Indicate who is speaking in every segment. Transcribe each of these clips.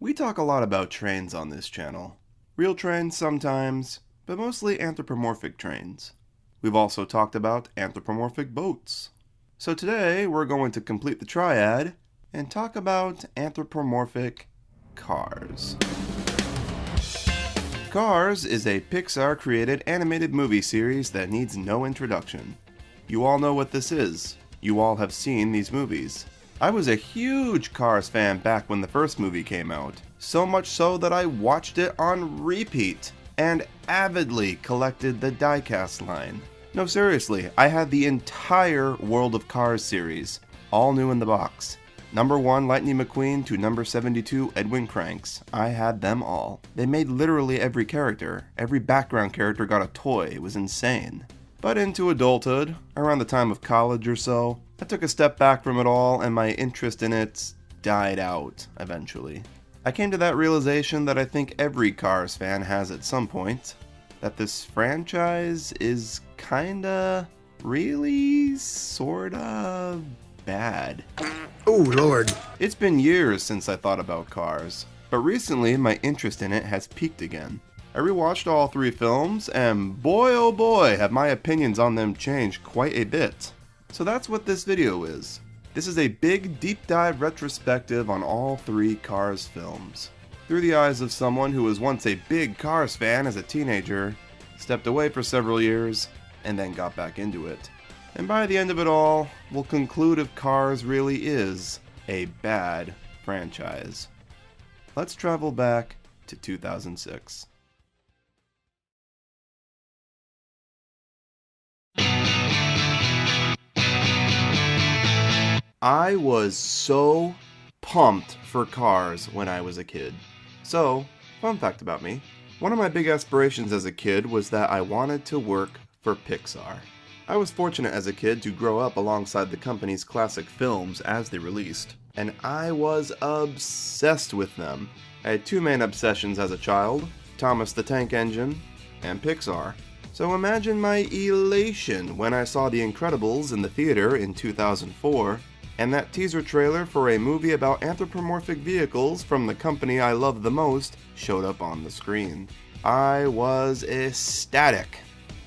Speaker 1: We talk a lot about trains on this channel. Real trains sometimes, but mostly anthropomorphic trains. We've also talked about anthropomorphic boats. So today we're going to complete the triad and talk about anthropomorphic cars. Cars is a Pixar-created animated movie series that needs no introduction. You all know what this is. You all have seen these movies. I was a huge Cars fan back when the first movie came out, so much so that I watched it on repeat and avidly collected the diecast line. No, seriously, I had the entire World of Cars series, all new in the box. Number 1 Lightning McQueen to number 72 Edwin Cranks. I had them all. They made literally every character. Every background character got a toy. It was insane. But into adulthood, around the time of college or so, I took a step back from it all and my interest in it died out eventually. I came to that realization that I think every Cars fan has at some point, that this franchise is kinda, really, sorta bad.
Speaker 2: Oh, Lord.
Speaker 1: It's been years since I thought about Cars, but recently my interest in it has peaked again. I rewatched all 3 films, and boy oh boy have my opinions on them changed quite a bit. So that's what this video is. This is a big deep dive retrospective on all 3 Cars films. Through the eyes of someone who was once a big Cars fan as a teenager, stepped away for several years, and then got back into it. And by the end of it all, we'll conclude if Cars really is a bad franchise. Let's travel back to 2006. I was so pumped for Cars when I was a kid. So, fun fact about me, one of my big aspirations as a kid was that I wanted to work for Pixar. I was fortunate as a kid to grow up alongside the company's classic films as they released, and I was obsessed with them. I had 2 main obsessions as a child, Thomas the Tank Engine and Pixar. So imagine my elation when I saw The Incredibles in the theater in 2004, and that teaser trailer for a movie about anthropomorphic vehicles from the company I love the most showed up on the screen. I was ecstatic.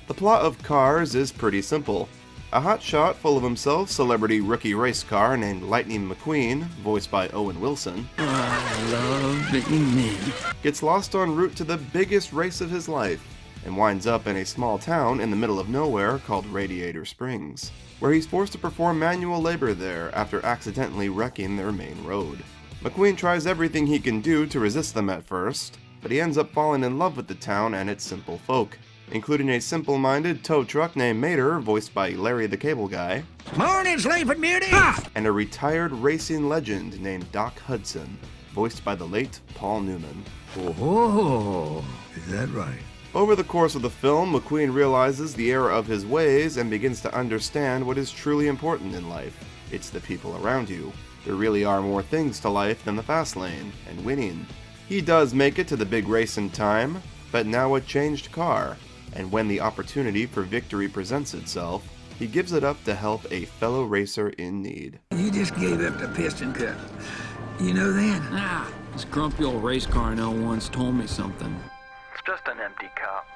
Speaker 1: The plot of Cars is pretty simple. A hotshot full of himself celebrity rookie race car named Lightning McQueen, voiced by Owen Wilson,
Speaker 2: I love being me.
Speaker 1: gets lost en route to the biggest race of his life, and winds up in a small town in the middle of nowhere called Radiator Springs, where he's forced to perform manual labor there after accidentally wrecking their main road. McQueen tries everything he can do to resist them at first, but he ends up falling in love with the town and its simple folk, including a simple-minded tow truck named Mater, voiced by Larry the Cable Guy,
Speaker 2: Morning, Sleeping Beauty!
Speaker 1: and a retired racing legend named Doc Hudson, voiced by the late Paul Newman.
Speaker 2: Oh, is that right?
Speaker 1: Over the course of the film, McQueen realizes the error of his ways and begins to understand what is truly important in life. It's the people around you. There really are more things to life than the fast lane and winning. He does make it to the big race in time, but now a changed car, and when the opportunity for victory presents itself, he gives it up to help a fellow racer in need.
Speaker 2: You just gave up the piston cup. You know that?
Speaker 3: This grumpy old race car I know once told me something.
Speaker 4: It's just an empty cup.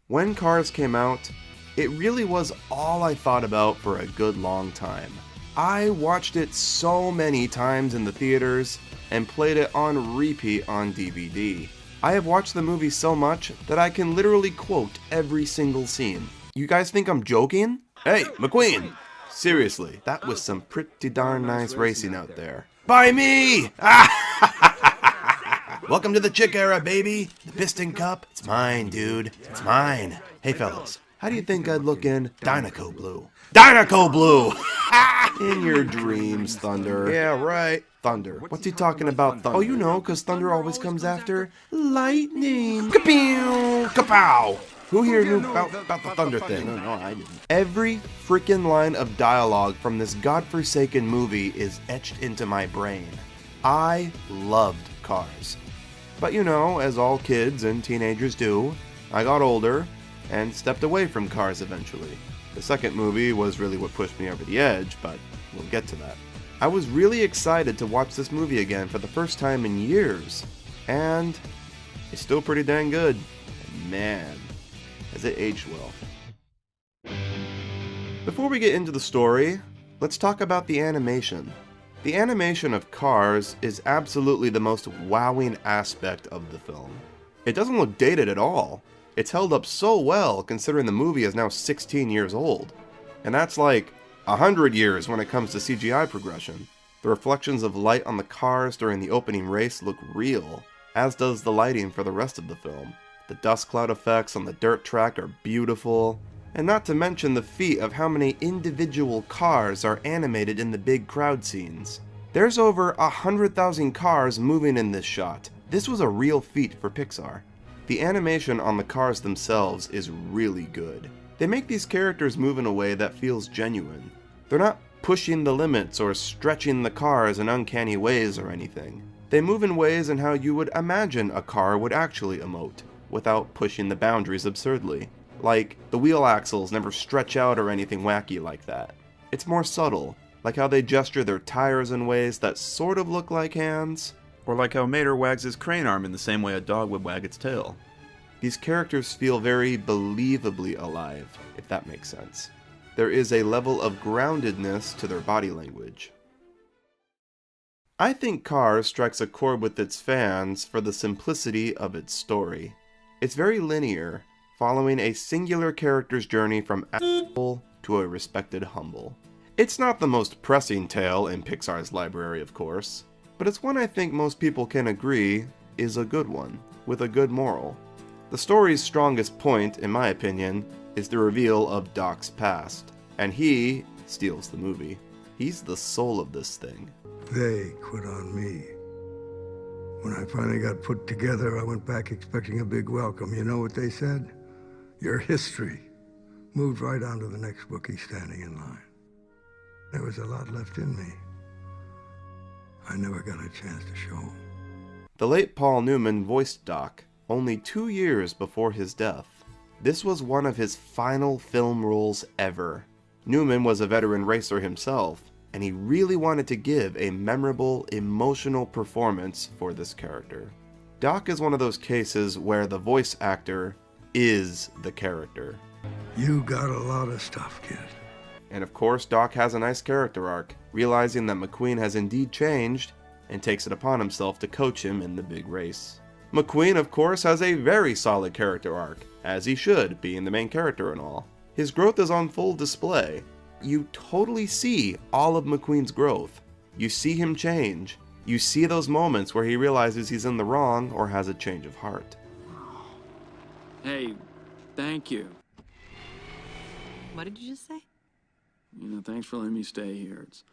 Speaker 1: When Cars came out, it really was all I thought about for a good long time. I watched it so many times in the theaters and played it on repeat on DVD. I have watched the movie so much that I can literally quote every single scene. You guys think I'm joking? Hey, McQueen! Seriously, that was some pretty darn nice racing out there. By me! Welcome to the chick era, baby! The piston cup, it's mine, dude. It's mine. Hey fellas, how do you think I'd look in Dynaco Blue? Dynaco Blue! In your dreams, Thunder. Yeah, right. Thunder. What's he talking about, Thunder? Oh, you know, because Thunder always comes after lightning. Kapew! Kapow! Who here knew about the Thunder thing? No, I didn't. Every freaking line of dialogue from this godforsaken movie is etched into my brain. I loved Cars. But you know, as all kids and teenagers do, I got older and stepped away from Cars eventually. The second movie was really what pushed me over the edge, but we'll get to that. I was really excited to watch this movie again for the first time in years, and it's still pretty dang good. And man, has it aged well. Before we get into the story, let's talk about the animation. The animation of Cars is absolutely the most wowing aspect of the film. It doesn't look dated at all. It's held up so well considering the movie is now 16 years old. And that's like 100 years when it comes to CGI progression. The reflections of light on the cars during the opening race look real, as does the lighting for the rest of the film. The dust cloud effects on the dirt track are beautiful, and not to mention the feat of how many individual cars are animated in the big crowd scenes. There's over 100,000 cars moving in this shot. This was a real feat for Pixar. The animation on the cars themselves is really good. They make these characters move in a way that feels genuine. They're not pushing the limits or stretching the cars in uncanny ways or anything. They move in ways in how you would imagine a car would actually emote, without pushing the boundaries absurdly. Like, the wheel axles never stretch out or anything wacky like that. It's more subtle, like how they gesture their tires in ways that sort of look like hands,
Speaker 5: Or like how Mater wags his crane arm in the same way a dog would wag its tail.
Speaker 1: These characters feel very believably alive, if that makes sense. There is a level of groundedness to their body language. I think Cars strikes a chord with its fans for the simplicity of its story. It's very linear, following a singular character's journey from asshole to a respected humble. It's not the most pressing tale in Pixar's library, of course, but it's one I think most people can agree is a good one, with a good moral. The story's strongest point, in my opinion, is the reveal of Doc's past, and he steals the movie. He's the soul of this thing.
Speaker 6: They quit on me. When I finally got put together, I went back expecting a big welcome. You know what they said? Your history. Moved right on to the next bookie standing in line. There was a lot left in me. I never got a chance to show 'em.
Speaker 1: The late Paul Newman voiced Doc only 2 years before his death. This was one of his final film roles ever. Newman was a veteran racer himself, and he really wanted to give a memorable, emotional performance for this character. Doc is one of those cases where the voice actor is the character.
Speaker 6: You got a lot of stuff, kid.
Speaker 1: And of course, Doc has a nice character arc, realizing that McQueen has indeed changed, and takes it upon himself to coach him in the big race. McQueen, of course, has a very solid character arc, as he should, being the main character and all. His growth is on full display. You totally see all of McQueen's growth. You see him change. You see those moments where he realizes he's in the wrong or has a change of heart.
Speaker 3: Hey, thank you.
Speaker 7: What did you just say?
Speaker 3: Thanks for letting me stay here. It's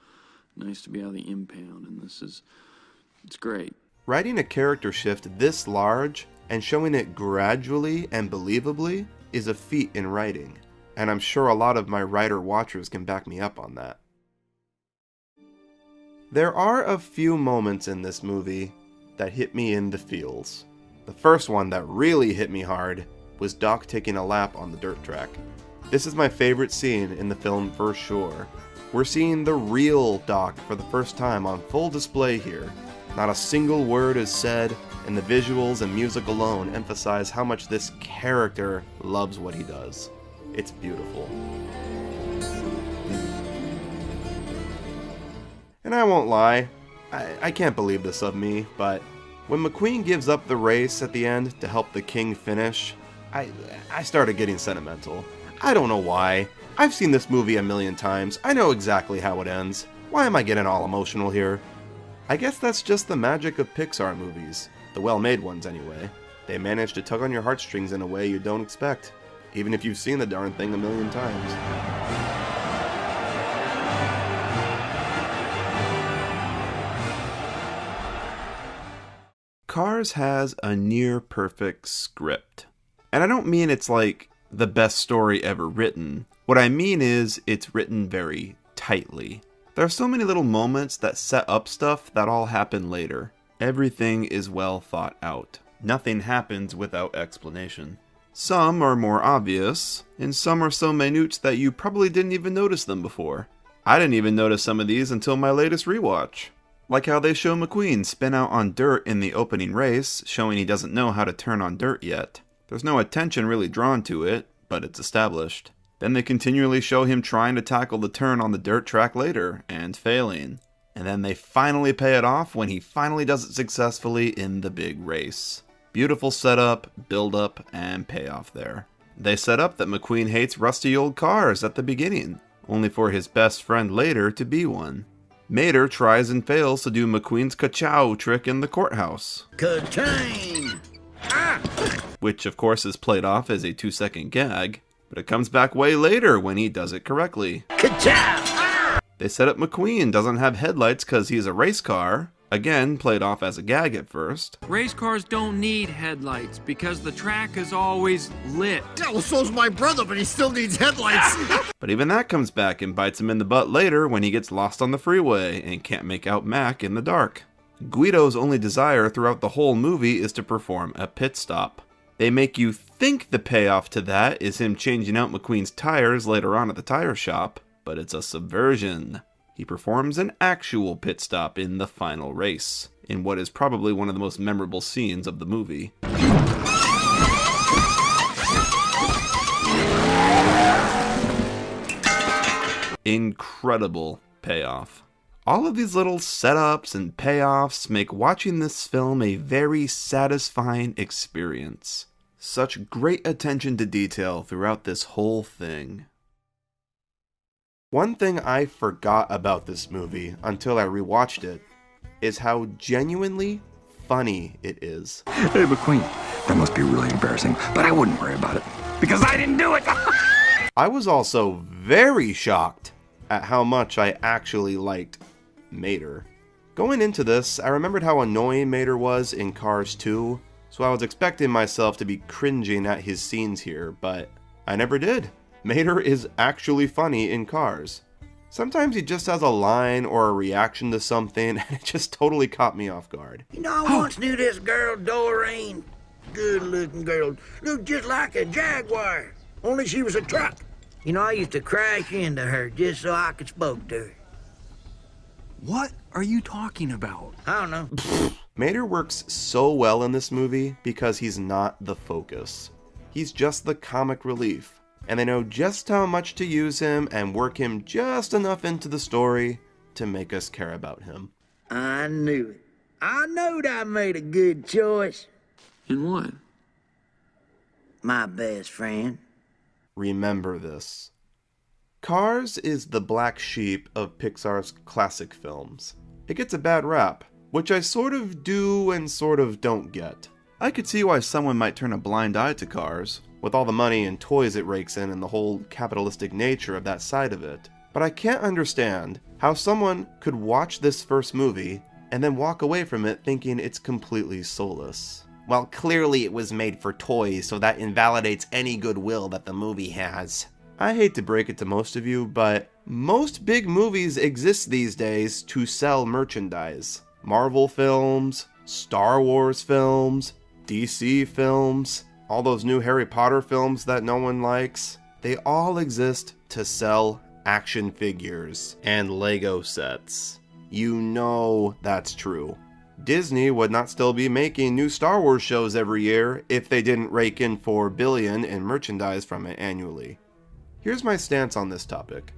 Speaker 3: nice to be out of the impound, and it's great.
Speaker 1: Writing a character shift this large and showing it gradually and believably is a feat in writing, and I'm sure a lot of my writer-watchers can back me up on that. There are a few moments in this movie that hit me in the feels. The first one that really hit me hard was Doc taking a lap on the dirt track. This is my favorite scene in the film for sure. We're seeing the real Doc for the first time on full display here. Not a single word is said, and the visuals and music alone emphasize how much this character loves what he does. It's beautiful. And I won't lie, I can't believe this of me, but when McQueen gives up the race at the end to help the king finish, I started getting sentimental. I don't know why. I've seen this movie a million times. I know exactly how it ends. Why am I getting all emotional here? I guess that's just the magic of Pixar movies. The well-made ones, anyway. They manage to tug on your heartstrings in a way you don't expect, even if you've seen the darn thing a million times. Cars has a near-perfect script. And I don't mean it's like the best story ever written. What I mean is it's written very tightly. There are so many little moments that set up stuff that all happen later. Everything is well thought out. Nothing happens without explanation. Some are more obvious, and some are so minute that you probably didn't even notice them before.
Speaker 5: I didn't even notice some of these until my latest rewatch. Like how they show McQueen spin out on dirt in the opening race, showing he doesn't know how to turn on dirt yet. There's no attention really drawn to it, but it's established. Then they continually show him trying to tackle the turn on the dirt track later, and failing. And then they finally pay it off when he finally does it successfully in the big race. Beautiful setup, build-up, and payoff there. They set up that McQueen hates rusty old cars at the beginning, only for his best friend later to be one. Mater tries and fails to do McQueen's ka-chow trick in the courthouse.
Speaker 2: Ka-ching!
Speaker 5: Which of course is played off as a 2-second gag, but it comes back way later when he does it correctly.
Speaker 2: Ka-chow!
Speaker 5: They set up McQueen doesn't have headlights because he's a race car, again played off as a gag at first.
Speaker 3: Race cars don't need headlights because the track is always lit.
Speaker 8: Yeah, well, so's my brother, but he still needs headlights.
Speaker 5: But even that comes back and bites him in the butt later when he gets lost on the freeway and can't make out Mac in the dark. Guido's only desire throughout the whole movie is to perform a pit stop. They make you think the payoff to that is him changing out McQueen's tires later on at the tire shop, but it's a subversion. He performs an actual pit stop in the final race, in what is probably one of the most memorable scenes of the movie. Incredible payoff. All of these little setups and payoffs make watching this film a very satisfying experience. Such great attention to detail throughout this whole thing.
Speaker 1: One thing I forgot about this movie until I rewatched it is how genuinely funny it is.
Speaker 2: Hey, McQueen, that must be really embarrassing, but I wouldn't worry about it, because I didn't do it!
Speaker 1: I was also very shocked at how much I actually liked Mater. Going into this, I remembered how annoying Mater was in Cars 2, so I was expecting myself to be cringing at his scenes here, but I never did. Mater is actually funny in Cars. Sometimes he just has a line or a reaction to something, and it just totally caught me off guard.
Speaker 9: You know, I once knew this girl, Doreen. Good-looking girl. Looked just like a Jaguar, only she was a truck. You know, I used to crash into her just so I could spoke to her.
Speaker 3: What are you talking about?
Speaker 9: I don't know.
Speaker 1: Mater works so well in this movie because he's not the focus. He's just the comic relief, and they know just how much to use him and work him just enough into the story to make us care about him.
Speaker 9: I knew it. I knowed I made a good choice.
Speaker 3: In what?
Speaker 9: My best friend.
Speaker 1: Remember this. Cars is the black sheep of Pixar's classic films. It gets a bad rap, which I sort of do and sort of don't get.
Speaker 5: I could see why someone might turn a blind eye to Cars,
Speaker 1: with all the money and toys it rakes in and the whole capitalistic nature of that side of it. But I can't understand how someone could watch this first movie and then walk away from it thinking it's completely soulless. Well, clearly it was made for toys, so that invalidates any goodwill that the movie has. I hate to break it to most of you, but most big movies exist these days to sell merchandise. Marvel films, Star Wars films, DC films, all those new Harry Potter films that no one likes. They all exist to sell action figures and Lego sets. You know that's true. Disney would not still be making new Star Wars shows every year if they didn't rake in $4 billion in merchandise from it annually. Here's my stance on this topic.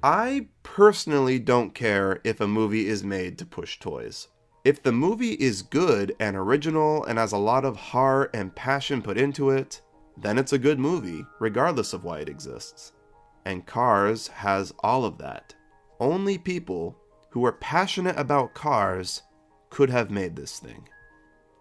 Speaker 1: I personally don't care if a movie is made to push toys. If the movie is good and original and has a lot of heart and passion put into it, then it's a good movie, regardless of why it exists. And Cars has all of that. Only people who are passionate about cars could have made this thing.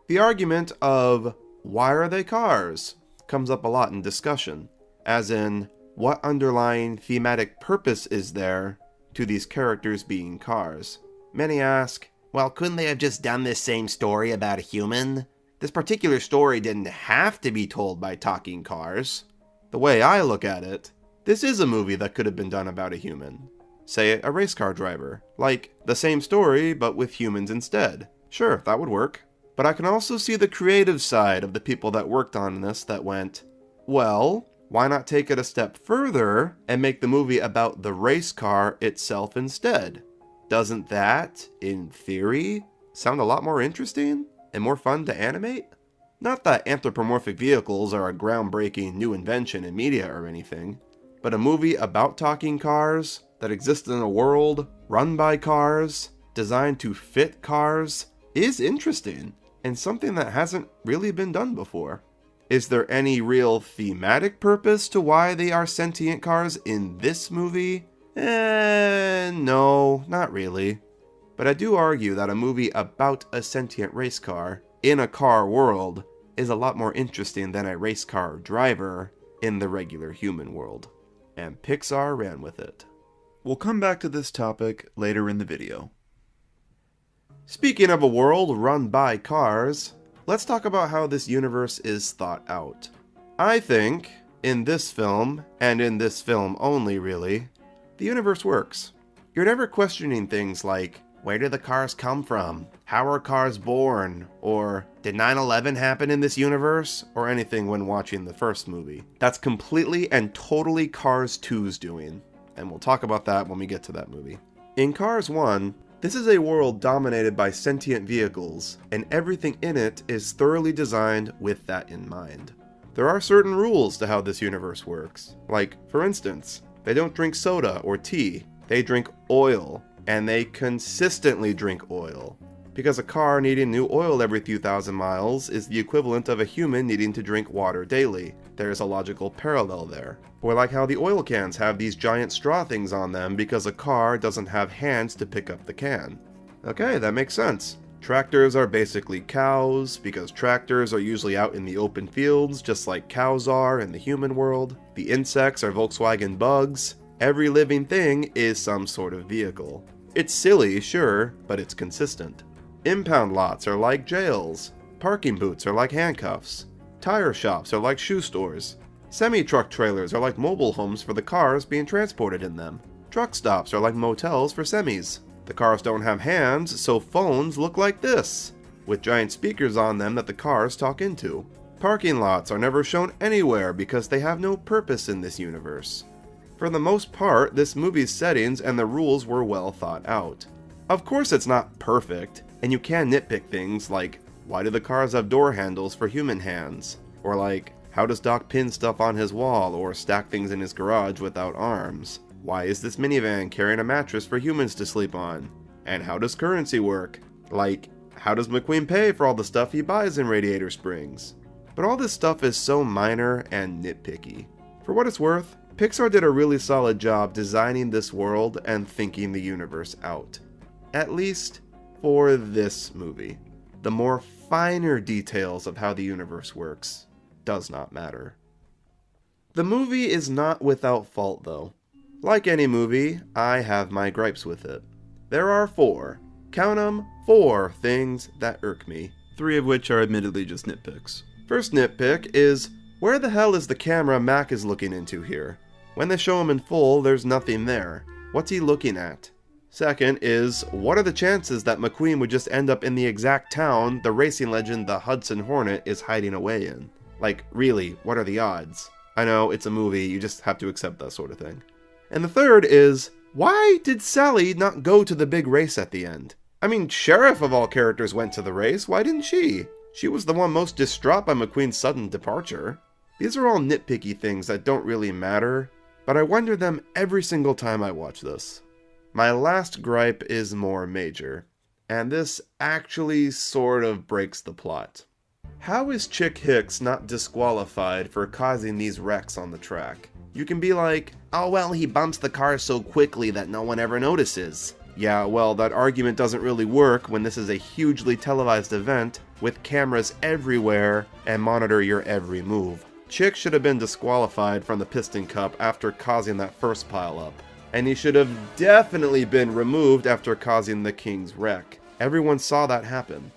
Speaker 1: The argument of, why are they cars, comes up a lot in discussion, as in, what underlying thematic purpose is there to these characters being cars? Many ask, well, couldn't they have just done this same story about a human? This particular story didn't have to be told by talking cars. The way I look at it, this is a movie that could have been done about a human. Say a race car driver. Like, the same story, but with humans instead. Sure, that would work. But I can also see the creative side of the people that worked on this that went, well, why not take it a step further and make the movie about the race car itself instead? Doesn't that, in theory, sound a lot more interesting and more fun to animate? Not that anthropomorphic vehicles are a groundbreaking new invention in media or anything, but a movie about talking cars that exist in a world run by cars, designed to fit cars, is interesting, and something that hasn't really been done before. Is there any real thematic purpose to why they are sentient cars in this movie? No, not really. But I do argue that a movie about a sentient race car in a car world is a lot more interesting than a race car driver in the regular human world. And Pixar ran with it.
Speaker 5: We'll come back to this topic later in the video.
Speaker 1: Speaking of a world run by cars, let's talk about how this universe is thought out. I think, in this film, and in this film only really, the universe works. You're never questioning things like, where do the cars come from? How are cars born? Or, did 9/11 happen in this universe? Or anything when watching the first movie. That's completely and totally Cars 2's doing. And we'll talk about that when we get to that movie. In Cars 1, this is a world dominated by sentient vehicles, and everything in it is thoroughly designed with that in mind. There are certain rules to how this universe works. Like, for instance, they don't drink soda or tea. They drink oil, and they consistently drink oil. Because a car needing new oil every few thousand miles is the equivalent of a human needing to drink water daily. There's a logical parallel there. Or like how the oil cans have these giant straw things on them because a car doesn't have hands to pick up the can. Okay, that makes sense. Tractors are basically cows, because tractors are usually out in the open fields, just like cows are in the human world. The insects are Volkswagen bugs. Every living thing is some sort of vehicle. It's silly, sure, but it's consistent. Impound lots are like jails. Parking booths are like handcuffs. Tire shops are like shoe stores. Semi-truck trailers are like mobile homes for the cars being transported in them. Truck stops are like motels for semis. The cars don't have hands, so phones look like this, with giant speakers on them that the cars talk into. Parking lots are never shown anywhere because they have no purpose in this universe. For the most part, this movie's settings and the rules were well thought out. Of course it's not perfect, and you can nitpick things like, why do the cars have door handles for human hands? Or like, how does Doc pin stuff on his wall or stack things in his garage without arms? Why is this minivan carrying a mattress for humans to sleep on? And how does currency work? Like, how does McQueen pay for all the stuff he buys in Radiator Springs? But all this stuff is so minor and nitpicky. For what it's worth, Pixar did a really solid job designing this world and thinking the universe out. At least for this movie. The more finer details of how the universe works does not matter. The movie is not without fault though. Like any movie, I have my gripes with it. There are 4, count 'em, 4 things that irk me.
Speaker 5: 3 of which are admittedly just nitpicks.
Speaker 1: First nitpick is, where the hell is the camera Mac is looking into here? When they show him in full, there's nothing there. What's he looking at? Second is, what are the chances that McQueen would just end up in the exact town the racing legend the Hudson Hornet is hiding away in? Like, really, what are the odds? I know, it's a movie, you just have to accept that sort of thing. And the third is, why did Sally not go to the big race at the end? I mean, Sheriff of all characters went to the race, why didn't she? She was the one most distraught by McQueen's sudden departure. These are all nitpicky things that don't really matter, but I wonder them every single time I watch this. My last gripe is more major, and this actually sort of breaks the plot. How is Chick Hicks not disqualified for causing these wrecks on the track? You can be like, oh well, he bumps the car so quickly that no one ever notices. Yeah, well, that argument doesn't really work when this is a hugely televised event with cameras everywhere and monitor your every move. Chick should have been disqualified from the Piston Cup after causing that first pileup. And he should have definitely been removed after causing the King's wreck. Everyone saw that happen.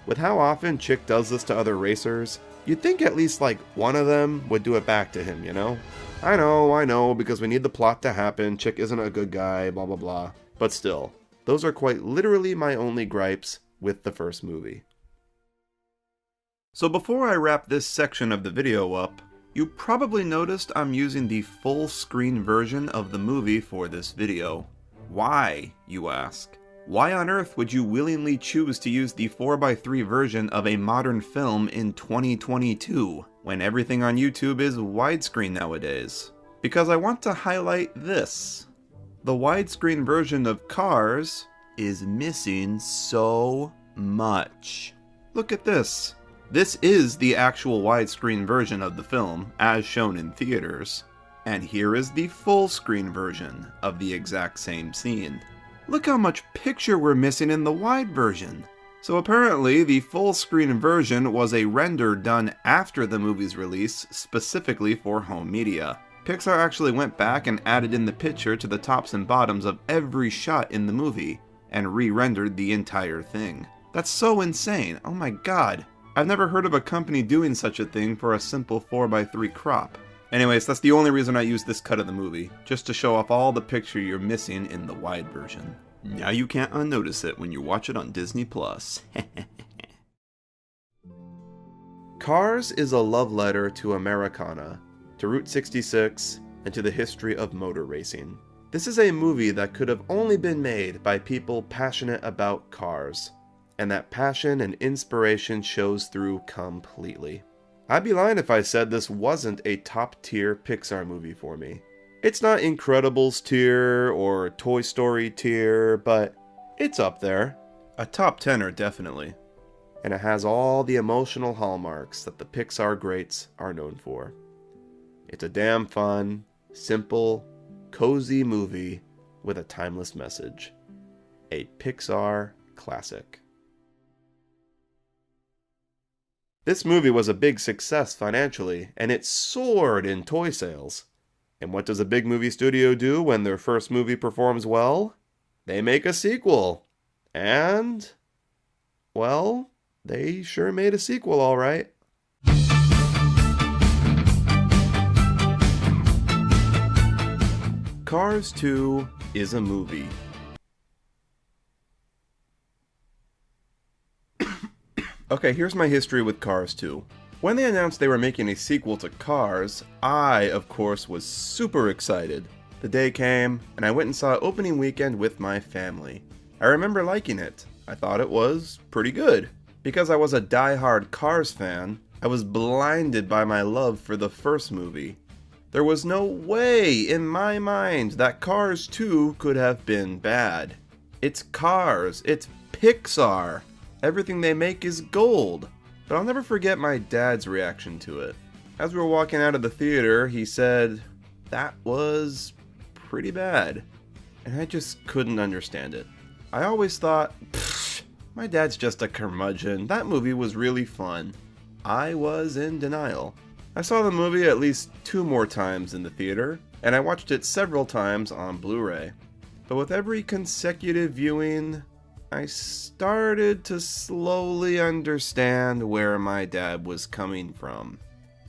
Speaker 1: With how often Chick does this to other racers, you'd think at least like one of them would do it back to him, you know? I know, because we need the plot to happen, Chick isn't a good guy, blah blah blah. But still, those are quite literally my only gripes with the first movie.
Speaker 5: So before I wrap this section of the video up, You probably noticed I'm using the full screen version of the movie for this video. Why, you ask? Why on earth would you willingly choose to use the 4:3 version of a modern film in 2022, when everything on YouTube is widescreen nowadays? Because I want to highlight this. The widescreen version of Cars is missing so much. Look at this. This is the actual widescreen version of the film, as shown in theaters. And here is the full screen version of the exact same scene. Look how much picture we're missing in the wide version. So apparently, the full screen version was a render done after the movie's release, specifically for home media. Pixar actually went back and added in the picture to the tops and bottoms of every shot in the movie, and re-rendered the entire thing. That's so insane, oh my god. I've never heard of a company doing such a thing for a simple 4:3 crop. Anyways, that's the only reason I use this cut of the movie, just to show off all the picture you're missing in the wide version. Now you can't unnotice it when you watch it on Disney+. Cars is a love letter to Americana, to Route 66, and to the history of motor racing. This is a movie that could have only been made by people passionate about cars, and that passion and inspiration shows through completely. I'd be lying if I said this wasn't a top-tier Pixar movie for me. It's not Incredibles tier or Toy Story tier, but it's up there. A top 10er, definitely. And it has all the emotional hallmarks that the Pixar greats are known for. It's a damn fun, simple, cozy movie with a timeless message. A Pixar classic. This movie was a big success financially, and it soared in toy sales. And what does a big movie studio do when their first movie performs well? They make a sequel. And, well, they sure made a sequel, all right. Cars 2 is a movie. Okay, here's my history with Cars 2. When they announced they were making a sequel to Cars, I, of course, was super excited. The day came, and I went and saw opening weekend with my family. I remember liking it. I thought it was pretty good. Because I was a die-hard Cars fan, I was blinded by my love for the first movie. There was no way in my mind that Cars 2 could have been bad. It's Cars. It's Pixar. Everything they make is gold. But I'll never forget my dad's reaction to it. As we were walking out of the theater, he said, "That was pretty bad." And I just couldn't understand it. I always thought, my dad's just a curmudgeon. That movie was really fun. I was in denial. I saw the movie at least 2 more times in the theater, and I watched it several times on Blu-ray. But with every consecutive viewing, I started to slowly understand where my dad was coming from.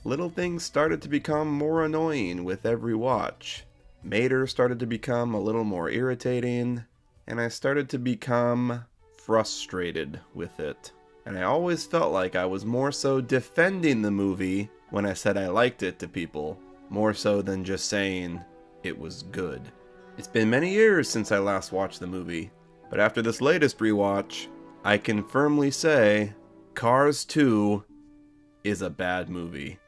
Speaker 5: Little things started to become more annoying with every watch. Mater started to become a little more irritating, and I started to become frustrated with it. And I always felt like I was more so defending the movie when I said I liked it to people, more so than just saying it was good. It's been many years since I last watched the movie, but after this latest rewatch, I can firmly say Cars 2 is a bad movie.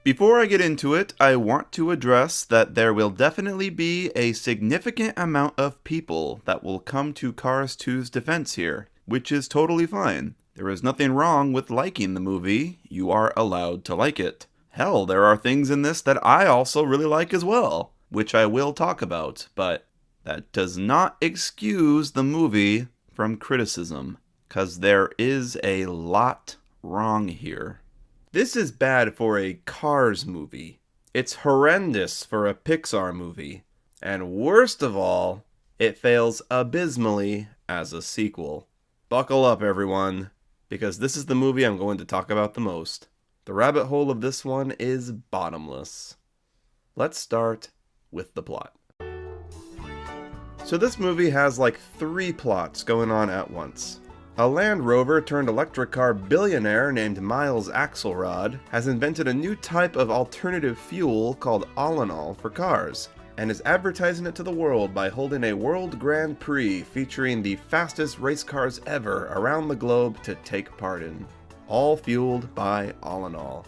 Speaker 5: Before I get into it, I want to address that there will definitely be a significant amount of people that will come to Cars 2's defense here, which is totally fine. There is nothing wrong with liking the movie. You are allowed to like it. Hell, there are things in this that I also really like as well, which I will talk about, but that does not excuse the movie from criticism, because there is a lot wrong here. This is bad for a Cars movie. It's horrendous for a Pixar movie. And worst of all, it fails abysmally as a sequel. Buckle up, everyone, because this is the movie I'm going to talk about the most. The rabbit hole of this one is bottomless. Let's start with the plot. So this movie has like 3 plots going on at once.
Speaker 1: A Land Rover turned electric car billionaire named Miles Axelrod has invented a new type of alternative fuel called All-in-All for cars, and is advertising it to the world by holding a World Grand Prix featuring the fastest race cars ever around the globe to take part in. All fueled by All-in-All.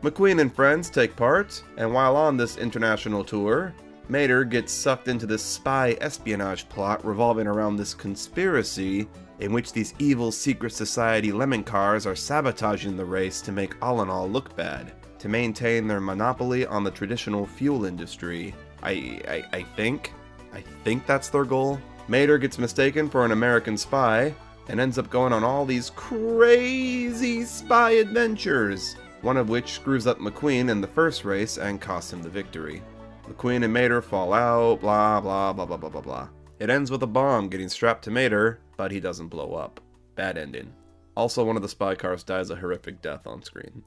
Speaker 1: McQueen and friends take part, and while on this international tour, Mater gets sucked into this spy espionage plot revolving around this conspiracy in which these evil secret society lemon cars are sabotaging the race to make All-in-All look bad, to maintain their monopoly on the traditional fuel industry. I think that's their goal. Mater gets mistaken for an American spy and ends up going on all these crazy spy adventures, one of which screws up McQueen in the first race and costs him the victory. McQueen and Mater fall out, blah blah blah blah blah blah blah. It ends with a bomb getting strapped to Mater, but he doesn't blow up. Bad ending. Also, one of the spy cars dies a horrific death on screen.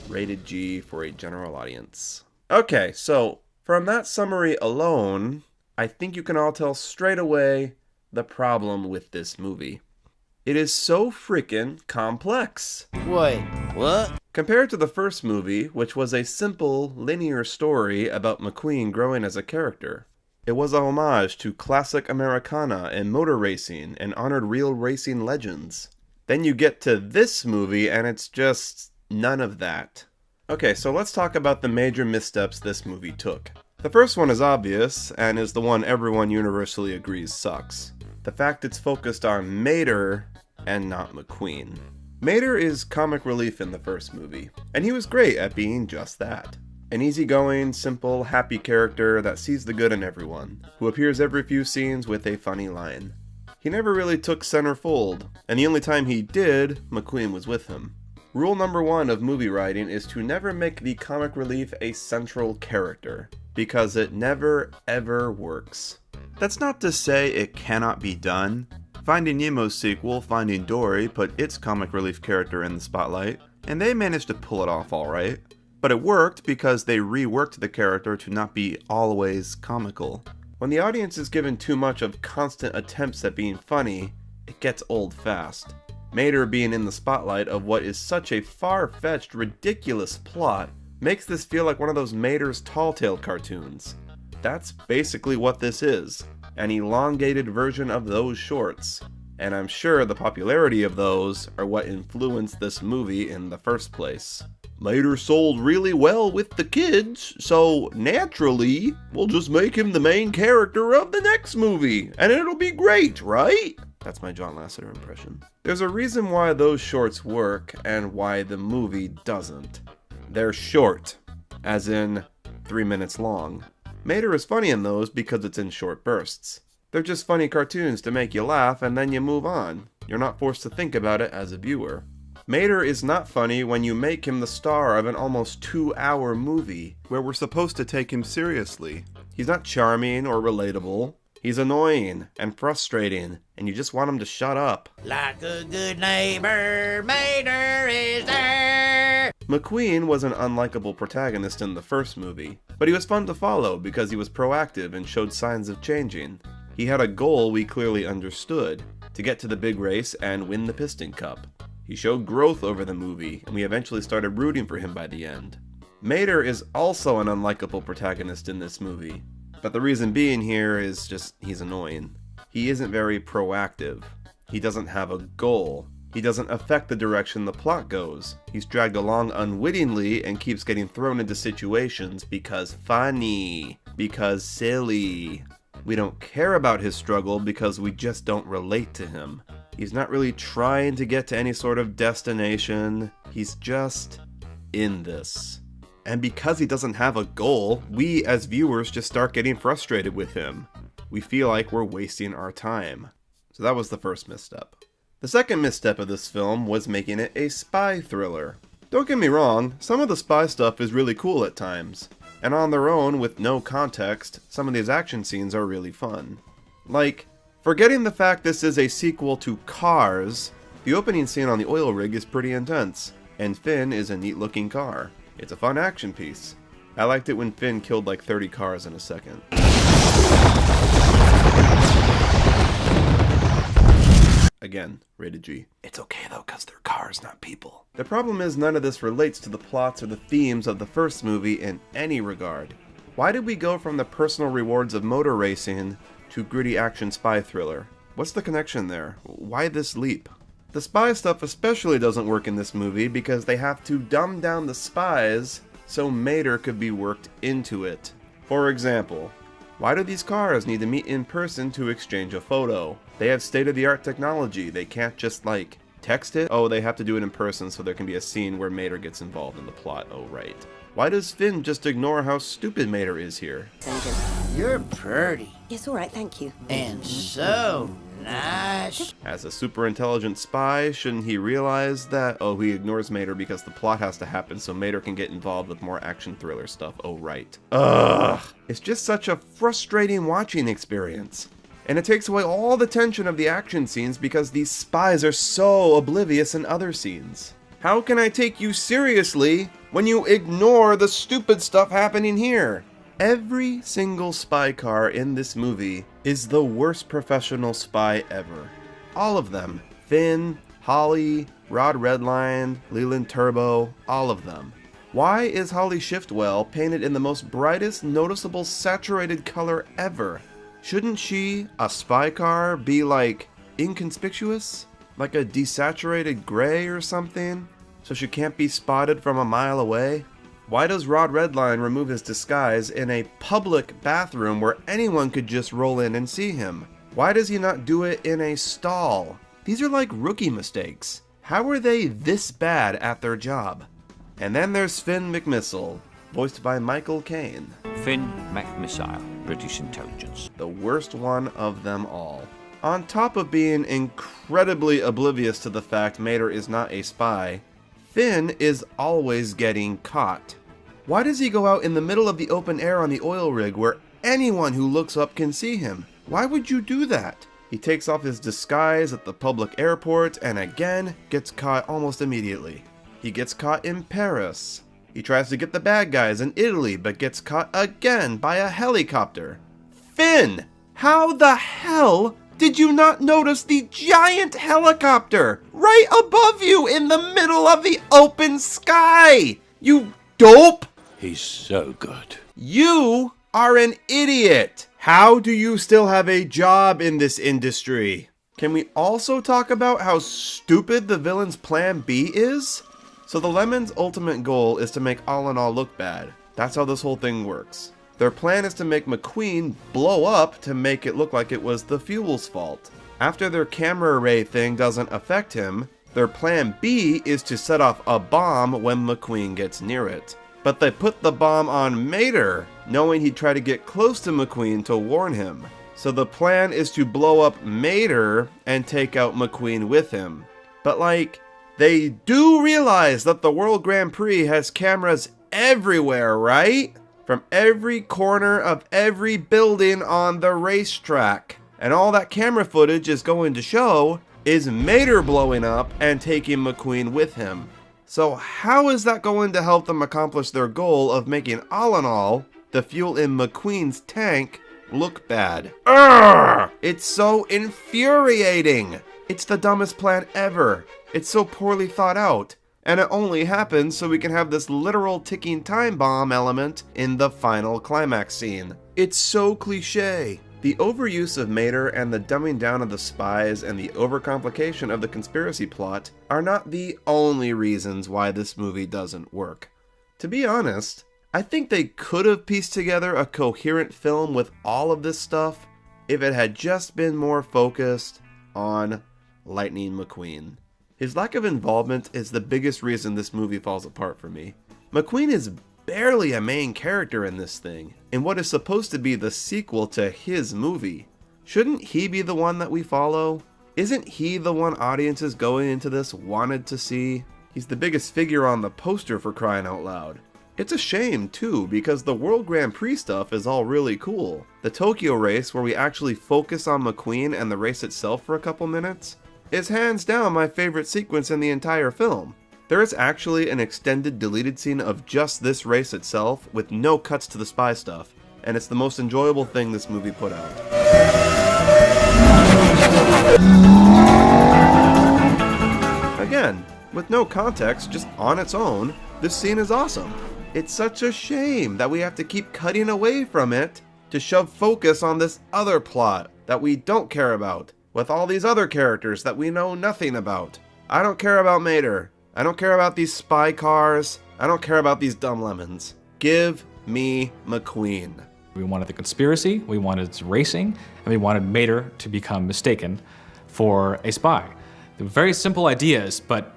Speaker 1: Rated G for a general audience. Okay, so from that summary alone, I think you can all tell straight away the problem with this movie. It is so freaking complex.
Speaker 10: Wait, what?
Speaker 1: Compared to the first movie, which was a simple, linear story about McQueen growing as a character. It was a homage to classic Americana and motor racing and honored real racing legends. Then you get to this movie and it's just none of that. Okay, so let's talk about the major missteps this movie took. The first one is obvious, and is the one everyone universally agrees sucks. The fact it's focused on Mater and not McQueen. Mater is comic relief in the first movie, and he was great at being just that. An easygoing, simple, happy character that sees the good in everyone, who appears every few scenes with a funny line. He never really took centerfold, and the only time he did, McQueen was with him. Rule number 1 of movie writing is to never make the comic relief a central character, because it never ever works. That's not to say it cannot be done. Finding Nemo's sequel, Finding Dory, put its comic relief character in the spotlight, and they managed to pull it off alright. But it worked because they reworked the character to not be always comical. When the audience is given too much of constant attempts at being funny, it gets old fast. Mater being in the spotlight of what is such a far-fetched, ridiculous plot makes this feel like one of those Mater's Tall Tale cartoons. That's basically what this is, an elongated version of those shorts, and I'm sure the popularity of those are what influenced this movie in the first place. Mater sold really well with the kids, so naturally, we'll just make him the main character of the next movie, and it'll be great, right? That's my John Lasseter impression. There's a reason why those shorts work and why the movie doesn't. They're short, as in 3 minutes long. Mater is funny in those because it's in short bursts. They're just funny cartoons to make you laugh and then you move on. You're not forced to think about it as a viewer. Mater is not funny when you make him the star of an almost 2-hour movie where we're supposed to take him seriously. He's not charming or relatable. He's annoying and frustrating, and you just want him to shut up.
Speaker 10: Like a good neighbor, Mater is there.
Speaker 1: McQueen was an unlikable protagonist in the first movie, but he was fun to follow because he was proactive and showed signs of changing. He had a goal we clearly understood, to get to the big race and win the Piston Cup. He showed growth over the movie, and we eventually started rooting for him by the end. Mater is also an unlikable protagonist in this movie, but the reason being here is just he's annoying. He isn't very proactive. He doesn't have a goal. He doesn't affect the direction the plot goes. He's dragged along unwittingly and keeps getting thrown into situations because funny, because silly. We don't care about his struggle because we just don't relate to him. He's not really trying to get to any sort of destination. He's just in this. And because he doesn't have a goal, we as viewers just start getting frustrated with him. We feel like we're wasting our time. So that was the first misstep. The second misstep of this film was making it a spy thriller. Don't get me wrong, some of the spy stuff is really cool at times. And on their own, with no context, some of these action scenes are really fun. Like, forgetting the fact this is a sequel to Cars, the opening scene on the oil rig is pretty intense, and Finn is a neat looking car. It's a fun action piece. I liked it when Finn killed like 30 cars in a second. Again, rated G.
Speaker 5: It's okay though, cause they're cars, not people.
Speaker 1: The problem is none of this relates to the plots or the themes of the first movie in any regard. Why did we go from the personal rewards of motor racing to gritty action spy thriller? What's the connection there? Why this leap? The spy stuff especially doesn't work in this movie because they have to dumb down the spies so Mater could be worked into it. For example, why do these cars need to meet in person to exchange a photo? They have state-of-the-art technology. They can't just, like, text it? Oh, they have to do it in person so there can be a scene where Mater gets involved in the plot. Oh, right. Why does Finn just ignore how stupid Mater is here?
Speaker 10: You're pretty.
Speaker 7: Yes, all right, thank you.
Speaker 10: And so nice.
Speaker 1: As a super intelligent spy, shouldn't he realize that, oh, he ignores Mater because the plot has to happen so Mater can get involved with more action thriller stuff? Oh, right. Ugh. It's just such a frustrating watching experience. And it takes away all the tension of the action scenes because these spies are so oblivious in other scenes. How can I take you seriously when you ignore the stupid stuff happening here? Every single spy car in this movie is the worst professional spy ever. All of them. Finn, Holly, Rod Redline, Leland Turbo, all of them. Why is Holly Shiftwell painted in the most brightest, noticeable, saturated color ever? Shouldn't she, a spy car, be like inconspicuous? Like a desaturated gray or something? So she can't be spotted from a mile away? Why does Rod Redline remove his disguise in a public bathroom where anyone could just roll in and see him? Why does he not do it in a stall? These are like rookie mistakes. How are they this bad at their job? And then there's Finn McMissile, voiced by Michael Caine.
Speaker 11: Finn McMissile, British intelligence.
Speaker 1: The worst one of them all. On top of being incredibly oblivious to the fact Mater is not a spy, Finn is always getting caught. Why does he go out in the middle of the open air on the oil rig where anyone who looks up can see him? Why would you do that? He takes off his disguise at the public airport and again gets caught almost immediately. He gets caught in Paris. He tries to get the bad guys in Italy but gets caught again by a helicopter. Finn! How the hell did you not notice the giant helicopter right above you in the middle of the open sky? You dope!
Speaker 11: He's so good.
Speaker 1: You are an idiot! How do you still have a job in this industry? Can we also talk about how stupid the villain's plan B is? So the Lemons' ultimate goal is to make All in All look bad. That's how this whole thing works. Their plan is to make McQueen blow up to make it look like it was the fuel's fault. After their camera array thing doesn't affect him, their plan B is to set off a bomb when McQueen gets near it. But they put the bomb on Mater, knowing he'd try to get close to McQueen to warn him. So the plan is to blow up Mater and take out McQueen with him. But like, they do realize that the World Grand Prix has cameras everywhere, right? From every corner of every building on the racetrack. And all that camera footage is going to show is Mater blowing up and taking McQueen with him. So how is that going to help them accomplish their goal of making All in All, the fuel in McQueen's tank, look bad? Urgh! It's so infuriating! It's the dumbest plan ever. It's so poorly thought out. And it only happens so we can have this literal ticking time bomb element in the final climax scene. It's so cliche. The overuse of Mater and the dumbing down of the spies and the overcomplication of the conspiracy plot are not the only reasons why this movie doesn't work. To be honest, I think they could have pieced together a coherent film with all of this stuff if it had just been more focused on Lightning McQueen. His lack of involvement is the biggest reason this movie falls apart for me. McQueen is barely a main character in this thing, in what is supposed to be the sequel to his movie. Shouldn't he be the one that we follow? Isn't he the one audiences going into this wanted to see? He's the biggest figure on the poster, for crying out loud. It's a shame too, because the World Grand Prix stuff is all really cool. The Tokyo race, where we actually focus on McQueen and the race itself for a couple minutes, is hands down my favorite sequence in the entire film. There is actually an extended deleted scene of just this race itself with no cuts to the spy stuff, and it's the most enjoyable thing this movie put out. with no context, just on its own, this scene is awesome. It's such a shame that we have to keep cutting away from it to shove focus on this other plot that we don't care about, with all these other characters that we know nothing about. I don't care about Mater. I don't care about these spy cars. I don't care about these dumb lemons. Give me McQueen.
Speaker 12: We wanted the conspiracy, we wanted racing, and we wanted Mater to become mistaken for a spy. They're very simple ideas, but...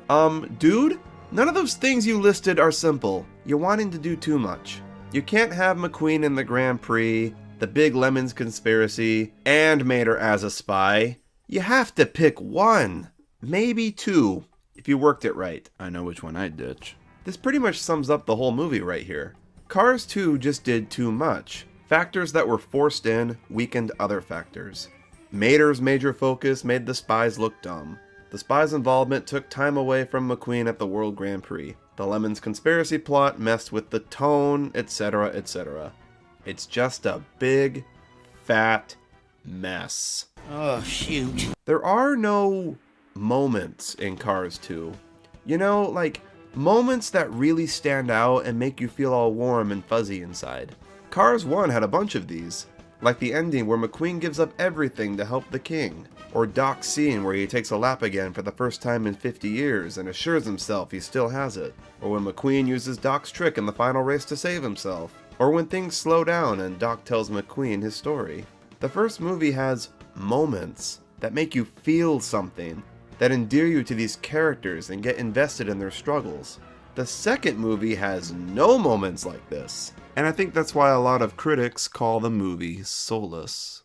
Speaker 1: Dude? None of those things you listed are simple. You're wanting to do too much. You can't have McQueen in the Grand Prix, the Big Lemons conspiracy, and Mater as a spy. You have to pick one. Maybe two, if you worked it right.
Speaker 5: I know which one I'd ditch.
Speaker 1: This pretty much sums up the whole movie right here. Cars 2 just did too much. Factors that were forced in weakened other factors. Mater's major focus made the spies look dumb. The spies' involvement took time away from McQueen at the World Grand Prix. The Lemons conspiracy plot messed with the tone, etc., etc. It's just a big, fat mess.
Speaker 10: Oh, shoot.
Speaker 1: There are no moments in Cars 2. You know, like, moments that really stand out and make you feel all warm and fuzzy inside. Cars 1 had a bunch of these, like the ending where McQueen gives up everything to help the king, or Doc's scene where he takes a lap again for the first time in 50 years and assures himself he still has it, or when McQueen uses Doc's trick in the final race to save himself, or when things slow down and Doc tells McQueen his story. The first movie has moments that make you feel something, that endear you to these characters and get invested in their struggles. The second movie has no moments like this, and I think that's why a lot of critics call the movie soulless.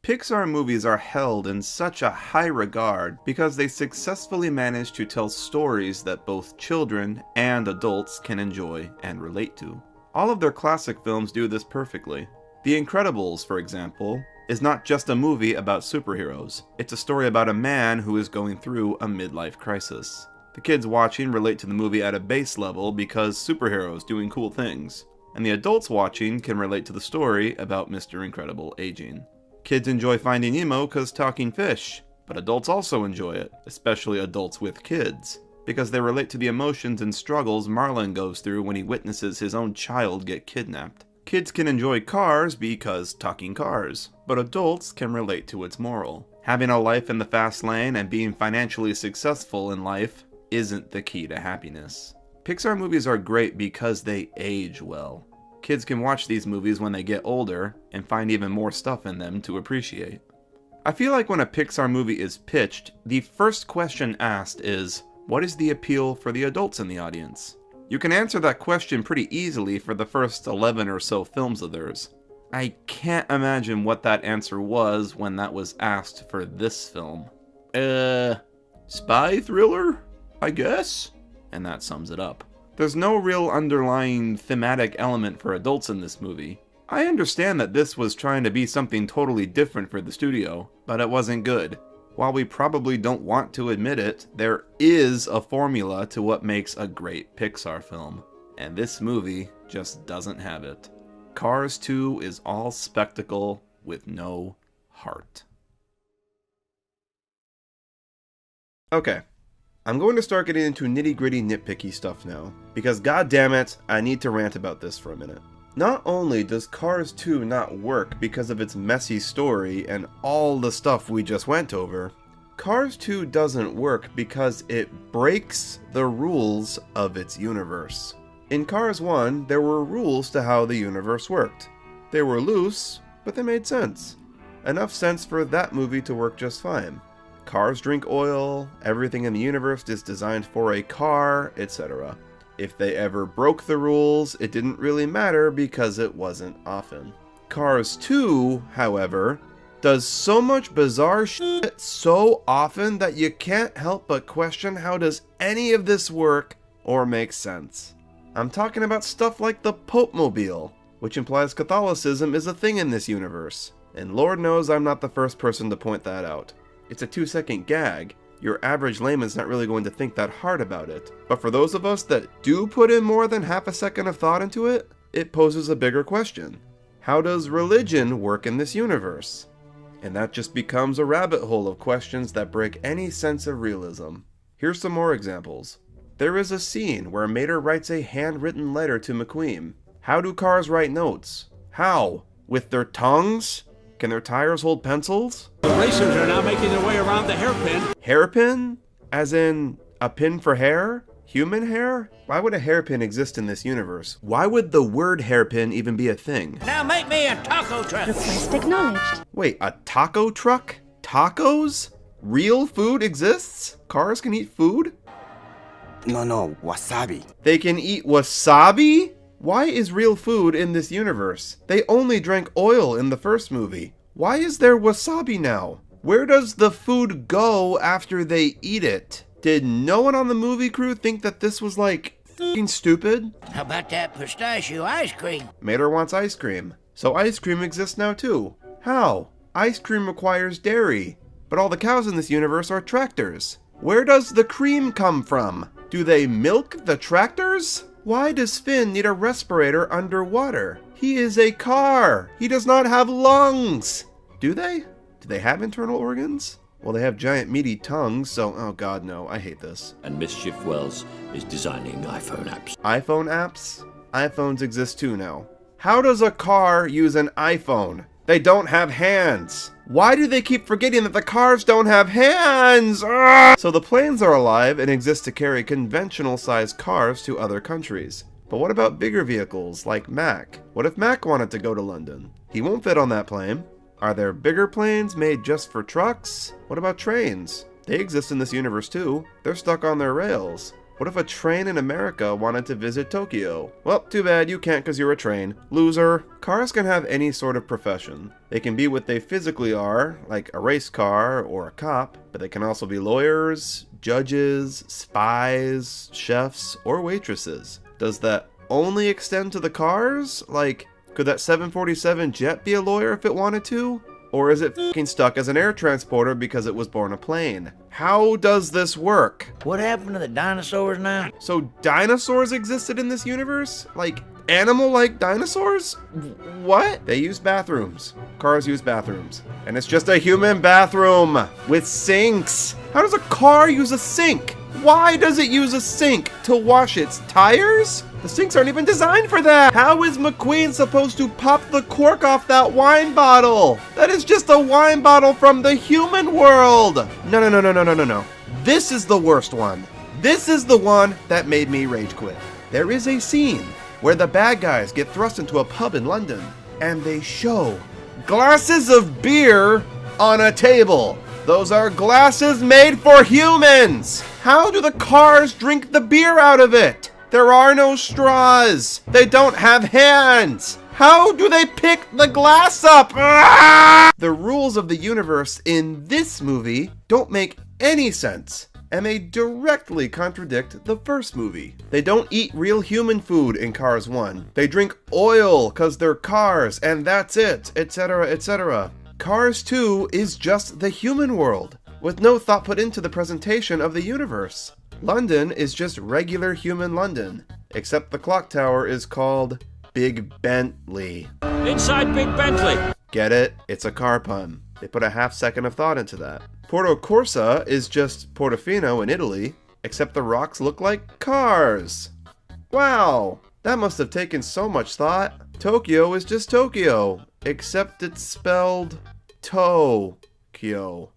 Speaker 1: Pixar movies are held in such a high regard because they successfully manage to tell stories that both children and adults can enjoy and relate to. All of their classic films do this perfectly. The Incredibles, for example, is not just a movie about superheroes. It's a story about a man who is going through a midlife crisis. The kids watching relate to the movie at a base level because superheroes doing cool things, and the adults watching can relate to the story about Mr. Incredible aging. Kids enjoy Finding Nemo because talking fish, but adults also enjoy it, especially adults with kids, because they relate to the emotions and struggles Marlin goes through when he witnesses his own child get kidnapped. Kids can enjoy Cars because talking cars, but adults can relate to its moral. Having a life in the fast lane and being financially successful in life isn't the key to happiness. Pixar movies are great because they age well. Kids can watch these movies when they get older and find even more stuff in them to appreciate. I feel like when a Pixar movie is pitched, the first question asked is, what is the appeal for the adults in the audience? You can answer that question pretty easily for the first 11 or so films of theirs. I can't imagine what that answer was when that was asked for this film. Spy thriller? I guess? And that sums it up. There's no real underlying thematic element for adults in this movie. I understand that this was trying to be something totally different for the studio, but it wasn't good. While we probably don't want to admit it, there is a formula to what makes a great Pixar film, and this movie just doesn't have it. Cars 2 is all spectacle with no heart. Okay. I'm going to start getting into nitty-gritty nitpicky stuff now, because goddammit, I need to rant about this for a minute. Not only does Cars 2 not work because of its messy story and all the stuff we just went over, Cars 2 doesn't work because it breaks the rules of its universe. In Cars 1, there were rules to how the universe worked. They were loose, but they made sense. Enough sense for that movie to work just fine. Cars drink oil, everything in the universe is designed for a car, etc. If they ever broke the rules, it didn't really matter because it wasn't often. Cars 2, however, does so much bizarre shit so often that you can't help but question how does any of this work or make sense. I'm talking about stuff like the Pope-mobile, which implies Catholicism is a thing in this universe. And Lord knows I'm not the first person to point that out. It's a 2-second gag. Your average layman's not really going to think that hard about it. But for those of us that do put in more than half a second of thought into it, it poses a bigger question. How does religion work in this universe? And that just becomes a rabbit hole of questions that break any sense of realism. Here's some more examples. There is a scene where Mater writes a handwritten letter to McQueen. How do cars write notes? How? With their tongues? Can their tires hold pencils?
Speaker 13: The racers are now making their way around the hairpin.
Speaker 1: Hairpin? As in a pin for hair? Human hair? Why would a hairpin exist in this universe? Why would the word hairpin even be a thing?
Speaker 10: Now make me a taco truck.
Speaker 14: Request acknowledged.
Speaker 1: Wait, a taco truck? Tacos? Real food exists? Cars can eat food?
Speaker 2: No, wasabi.
Speaker 1: They can eat wasabi? Why is real food in this universe? They only drank oil in the first movie. Why is there wasabi now? Where does the food go after they eat it? Did no one on the movie crew think that this was like f***ing stupid?
Speaker 10: How about that pistachio ice cream?
Speaker 1: Mater wants ice cream. So ice cream exists now too. How? Ice cream requires dairy. But all the cows in this universe are tractors. Where does the cream come from? Do they milk the tractors? Why does Finn need a respirator underwater? He is a car. He does not have lungs. Do they? Do they have internal organs? Well, they have giant meaty tongues, so oh god no, I hate this.
Speaker 11: And Mischief Wells is designing iPhone apps.
Speaker 1: iPhone apps? iPhones exist too now. How does a car use an iPhone? They don't have hands. Why do they keep forgetting that the cars don't have hands? Ugh! So the planes are alive and exist to carry conventional sized cars to other countries. But what about bigger vehicles like Mac? What if Mac wanted to go to London? He won't fit on that plane. Are there bigger planes made just for trucks? What about trains? They exist in this universe too. They're stuck on their rails. What if a train in America wanted to visit Tokyo? Well, too bad you can't because you're a train. Loser. Cars can have any sort of profession. They can be what they physically are, like a race car or a cop, but they can also be lawyers, judges, spies, chefs, or waitresses. Does that only extend to the cars? Like, could that 747 jet be a lawyer if it wanted to? Or is it f***ing stuck as an air transporter because it was born a plane? How does this work?
Speaker 9: What happened to the dinosaurs now?
Speaker 1: So dinosaurs existed in this universe? Like, animal-like dinosaurs? What? They use bathrooms. Cars use bathrooms. And it's just a human bathroom with sinks. How does a car use a sink? Why does it use a sink? To wash its tires? The sinks aren't even designed for that! How is McQueen supposed to pop the cork off that wine bottle? That is just a wine bottle from the human world! No. This is the worst one. This is the one that made me rage quit. There is a scene where the bad guys get thrust into a pub in London, and they show glasses of beer on a table. Those are glasses made for humans! How do the cars drink the beer out of it? There are no straws. They don't have hands. How do they pick the glass up? Ah! The rules of the universe in this movie don't make any sense, and they directly contradict the first movie. They don't eat real human food in Cars 1. They drink oil cause they're cars, and that's it, etc., etc. Cars 2 is just the human world, with no thought put into the presentation of the universe. London is just regular human London, except the clock tower is called Big Bentley.
Speaker 11: Inside Big Bentley!
Speaker 1: Get it? It's a car pun. They put a half second of thought into that. Porto Corsa is just Portofino in Italy, except the rocks look like cars. Wow, that must have taken so much thought. Tokyo is just Tokyo, except it's spelled Tokyo.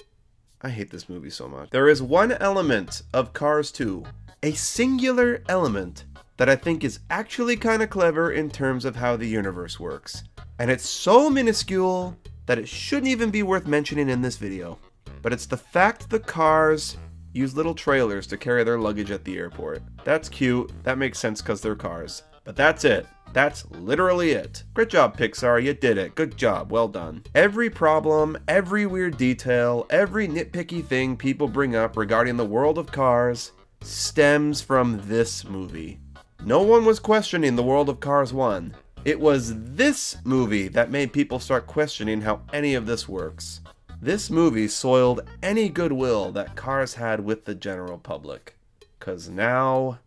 Speaker 1: I hate this movie so much. There is one element of Cars 2, a singular element, that I think is actually kind of clever in terms of how the universe works. And it's so minuscule that it shouldn't even be worth mentioning in this video. But it's the fact the cars use little trailers to carry their luggage at the airport. That's cute, that makes sense because they're cars. But that's it. That's literally it. Great job, Pixar, you did it. Good job, well done. Every problem, every weird detail, every nitpicky thing people bring up regarding the world of Cars stems from this movie. No one was questioning the world of Cars 1. It was this movie that made people start questioning how any of this works. This movie soiled any goodwill that Cars had with the general public. 'Cause now,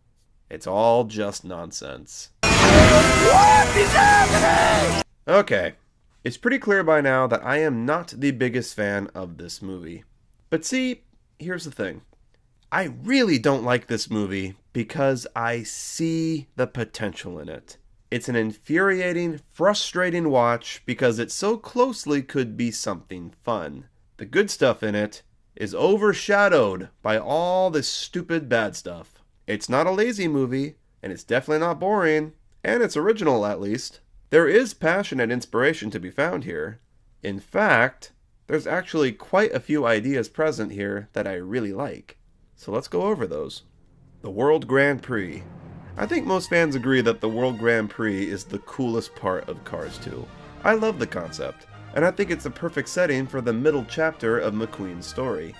Speaker 1: it's all just nonsense.
Speaker 10: What is happening?
Speaker 1: Okay, it's pretty clear by now that I am not the biggest fan of this movie. But see, here's the thing. I really don't like this movie because I see the potential in it. It's an infuriating, frustrating watch because it so closely could be something fun. The good stuff in it is overshadowed by all this stupid bad stuff. It's not a lazy movie, and it's definitely not boring, and it's original at least. There is passion and inspiration to be found here. In fact, there's actually quite a few ideas present here that I really like. So let's go over those. The World Grand Prix. I think most fans agree that the World Grand Prix is the coolest part of Cars 2. I love the concept, and I think it's a perfect setting for the middle chapter of McQueen's story.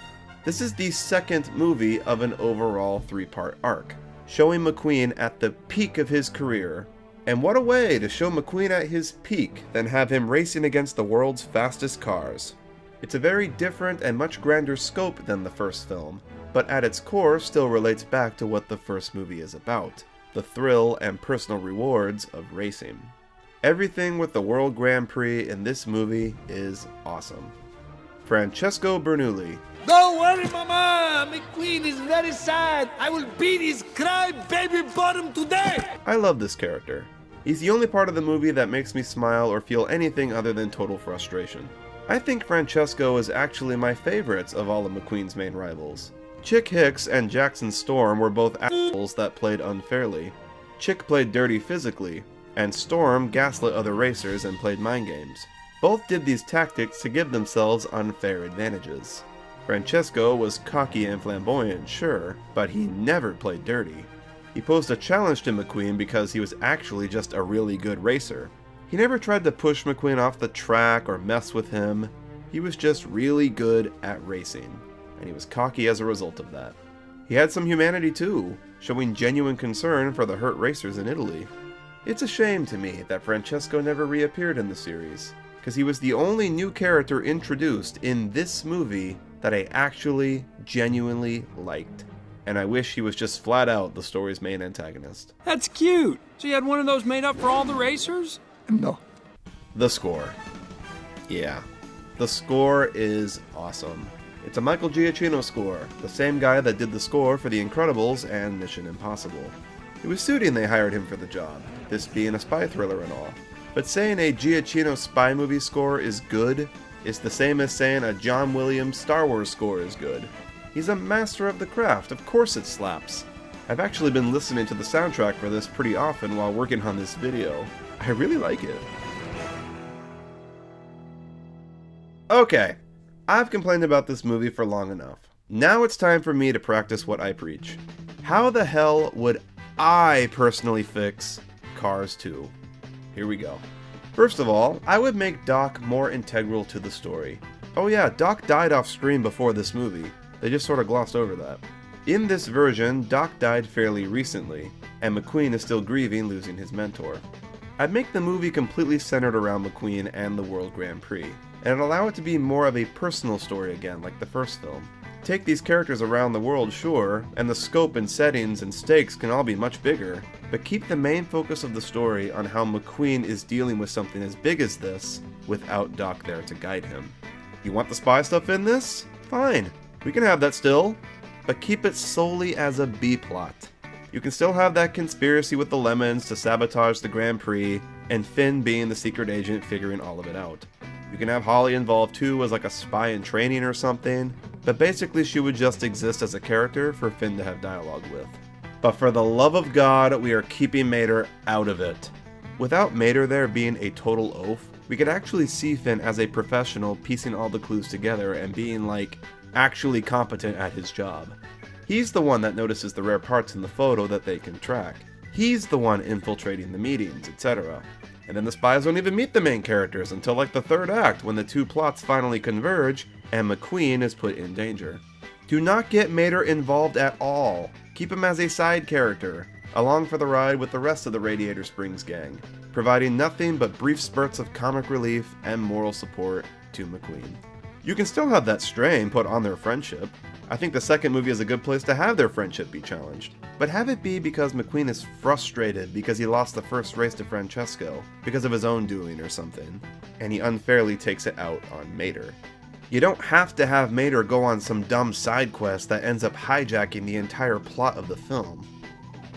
Speaker 1: This is the second movie of an overall 3-part arc, showing McQueen at the peak of his career. And what a way to show McQueen at his peak than have him racing against the world's fastest cars. It's a very different and much grander scope than the first film, but at its core still relates back to what the first movie is about, the thrill and personal rewards of racing. Everything with the World Grand Prix in this movie is awesome. Francesco Bernoulli.
Speaker 13: Don't worry, Mama! McQueen is very sad. I will beat his cry-baby bottom today!
Speaker 1: I love this character. He's the only part of the movie that makes me smile or feel anything other than total frustration. I think Francesco is actually my favorites of all of McQueen's main rivals. Chick Hicks and Jackson Storm were both assholes that played unfairly. Chick played dirty physically, and Storm gaslit other racers and played mind games. Both did these tactics to give themselves unfair advantages. Francesco was cocky and flamboyant, sure, but he never played dirty. He posed a challenge to McQueen because he was actually just a really good racer. He never tried to push McQueen off the track or mess with him. He was just really good at racing, and he was cocky as a result of that. He had some humanity too, showing genuine concern for the hurt racers in Italy. It's a shame to me that Francesco never reappeared in the series, because he was the only new character introduced in this movie that I actually, genuinely liked. And I wish he was just flat out the story's main antagonist.
Speaker 13: That's cute. So you had one of those made up for all the racers?
Speaker 2: No.
Speaker 1: The score. Yeah. The score is awesome. It's a Michael Giacchino score, the same guy that did the score for The Incredibles and Mission Impossible. It was suiting they hired him for the job, this being a spy thriller and all. But saying a Giacchino spy movie score is good is the same as saying a John Williams Star Wars score is good. He's a master of the craft, of course it slaps. I've actually been listening to the soundtrack for this pretty often while working on this video. I really like it. Okay, I've complained about this movie for long enough. Now it's time for me to practice what I preach. How the hell would I personally fix Cars 2? Here we go. First of all, I would make Doc more integral to the story. Oh yeah, Doc died off screen before this movie. They just sort of glossed over that. In this version, Doc died fairly recently, and McQueen is still grieving losing his mentor. I'd make the movie completely centered around McQueen and the World Grand Prix, and allow it to be more of a personal story again, like the first film. Take these characters around the world, sure, and the scope and settings and stakes can all be much bigger, but keep the main focus of the story on how McQueen is dealing with something as big as this, without Doc there to guide him. You want the spy stuff in this? Fine, we can have that still, but keep it solely as a B-plot. You can still have that conspiracy with the Lemons to sabotage the Grand Prix, and Finn being the secret agent figuring all of it out. You can have Holly involved too as like a spy in training or something, but basically she would just exist as a character for Finn to have dialogue with. But for the love of God, we are keeping Mater out of it. Without Mater there being a total oaf, we could actually see Finn as a professional piecing all the clues together and being like, actually competent at his job. He's the one that notices the rare parts in the photo that they can track. He's the one infiltrating the meetings, etc. And then the spies don't even meet the main characters until like the third act when the two plots finally converge and McQueen is put in danger. Do not get Mater involved at all. Keep him as a side character, along for the ride with the rest of the Radiator Springs gang, providing nothing but brief spurts of comic relief and moral support to McQueen. You can still have that strain put on their friendship. I think the second movie is a good place to have their friendship be challenged. But have it be because McQueen is frustrated because he lost the first race to Francesco, because of his own doing or something, and he unfairly takes it out on Mater. You don't have to have Mater go on some dumb side quest that ends up hijacking the entire plot of the film.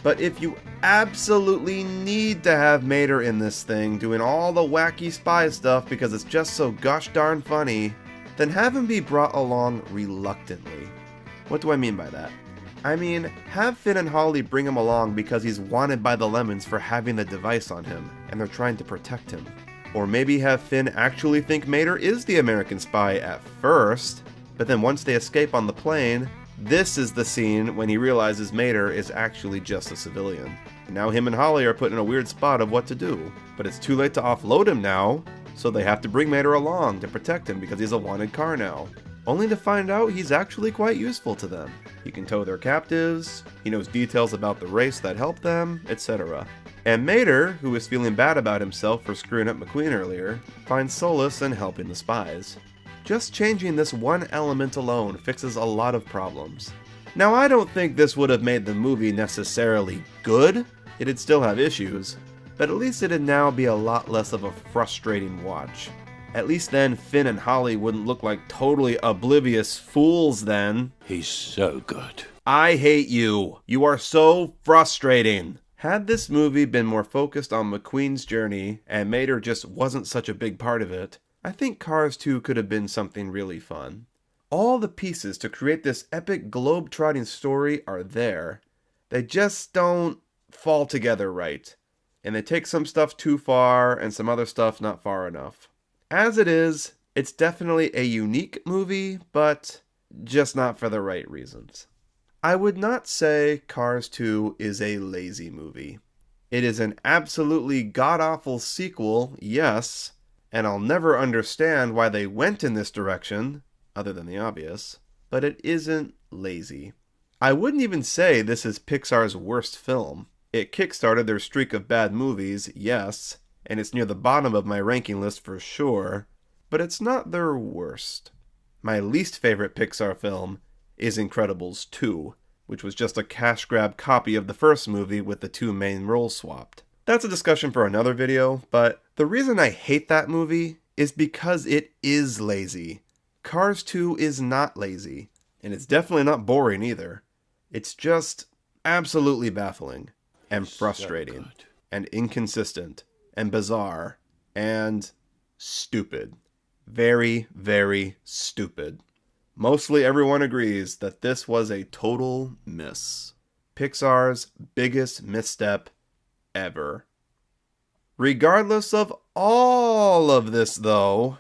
Speaker 1: But if you absolutely need to have Mater in this thing doing all the wacky spy stuff because it's just so gosh darn funny, then have him be brought along reluctantly. What do I mean by that? I mean, have Finn and Holly bring him along because he's wanted by the Lemons for having the device on him, and they're trying to protect him. Or maybe have Finn actually think Mater is the American spy at first, but then once they escape on the plane, this is the scene when he realizes Mater is actually just a civilian. And now him and Holly are put in a weird spot of what to do, but it's too late to offload him now, so they have to bring Mater along to protect him because he's a wanted car now. Only to find out he's actually quite useful to them. He can tow their captives, he knows details about the race that helped them, etc. And Mater, who is feeling bad about himself for screwing up McQueen earlier, finds solace in helping the spies. Just changing this one element alone fixes a lot of problems. Now, I don't think this would have made the movie necessarily good. It'd still have issues, but at least it'd now be a lot less of a frustrating watch. At least then Finn and Holly wouldn't look like totally oblivious fools then.
Speaker 11: He's so good.
Speaker 1: I hate you. You are so frustrating. Had this movie been more focused on McQueen's journey and Mater just wasn't such a big part of it, I think Cars 2 could have been something really fun. All the pieces to create this epic globe-trotting story are there. They just don't fall together right. And they take some stuff too far and some other stuff not far enough. As it is, it's definitely a unique movie, but just not for the right reasons. I would not say Cars 2 is a lazy movie. It is an absolutely god-awful sequel, yes, and I'll never understand why they went in this direction, other than the obvious, but it isn't lazy. I wouldn't even say this is Pixar's worst film. It kickstarted their streak of bad movies, yes, and it's near the bottom of my ranking list for sure, but it's not their worst. My least favorite Pixar film is Incredibles 2, which was just a cash grab copy of the first movie with the two main roles swapped. That's a discussion for another video, but the reason I hate that movie is because it is lazy. Cars 2 is not lazy, and it's definitely not boring either. It's just absolutely baffling, and frustrating, and inconsistent, and bizarre, and stupid. Very, very stupid. Mostly everyone agrees that this was a total miss. Pixar's biggest misstep ever. Regardless of all of this, though,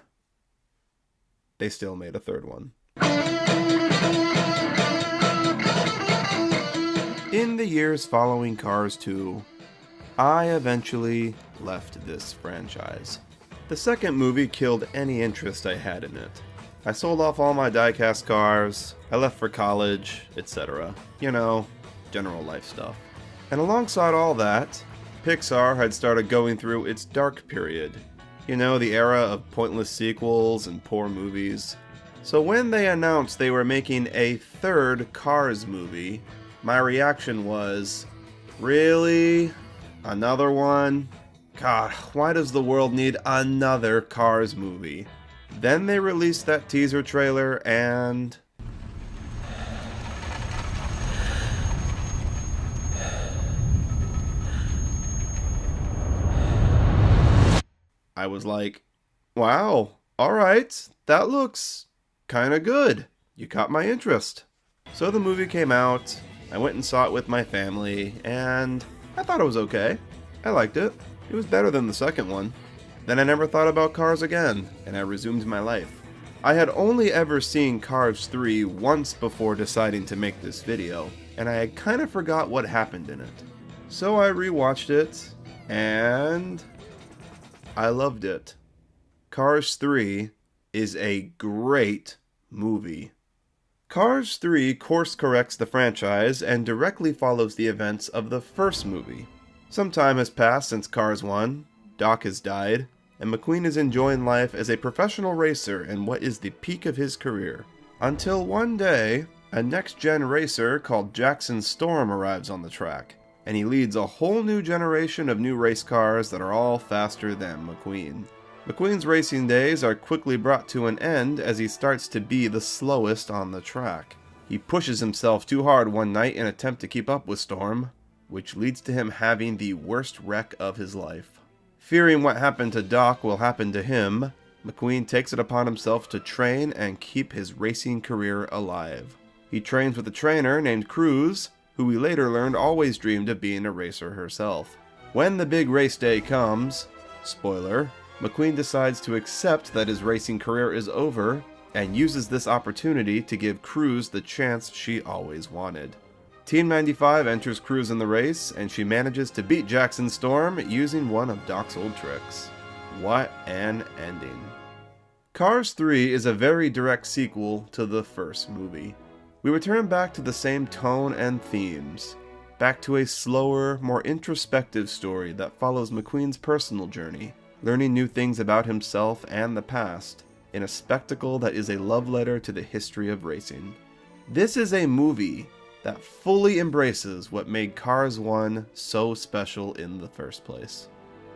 Speaker 1: they still made a third one. In the years following Cars 2, I eventually left this franchise. The second movie killed any interest I had in it. I sold off all my die-cast cars, I left for college, etc. You know, general life stuff. And alongside all that, Pixar had started going through its dark period. You know, the era of pointless sequels and poor movies. So when they announced they were making a third Cars movie, my reaction was, really? Another one? God, why does the world need another Cars movie? Then they released that teaser trailer and... I was like, wow, alright, that looks kinda good. You caught my interest. So the movie came out, I went and saw it with my family, and I thought it was okay. I liked it. It was better than the second one. Then I never thought about Cars again, and I resumed my life. I had only ever seen Cars 3 once before deciding to make this video, and I had kind of forgot what happened in it. So I rewatched it, and I loved it. Cars 3 is a great movie. Cars 3 course corrects the franchise and directly follows the events of the first movie. Some time has passed since Cars 1, Doc has died, and McQueen is enjoying life as a professional racer in what is the peak of his career. Until one day, a next-gen racer called Jackson Storm arrives on the track, and he leads a whole new generation of new race cars that are all faster than McQueen. McQueen's racing days are quickly brought to an end as he starts to be the slowest on the track. He pushes himself too hard one night in an attempt to keep up with Storm, which leads to him having the worst wreck of his life. Fearing what happened to Doc will happen to him, McQueen takes it upon himself to train and keep his racing career alive. He trains with a trainer named Cruz, who we later learned always dreamed of being a racer herself. When the big race day comes, spoiler, McQueen decides to accept that his racing career is over and uses this opportunity to give Cruz the chance she always wanted. Team 95 enters Cruz in the race, and she manages to beat Jackson Storm using one of Doc's old tricks. What an ending. Cars 3 is a very direct sequel to the first movie. We return back to the same tone and themes, back to a slower, more introspective story that follows McQueen's personal journey, learning new things about himself and the past, in a spectacle that is a love letter to the history of racing. This is a movie that fully embraces what made Cars 1 so special in the first place.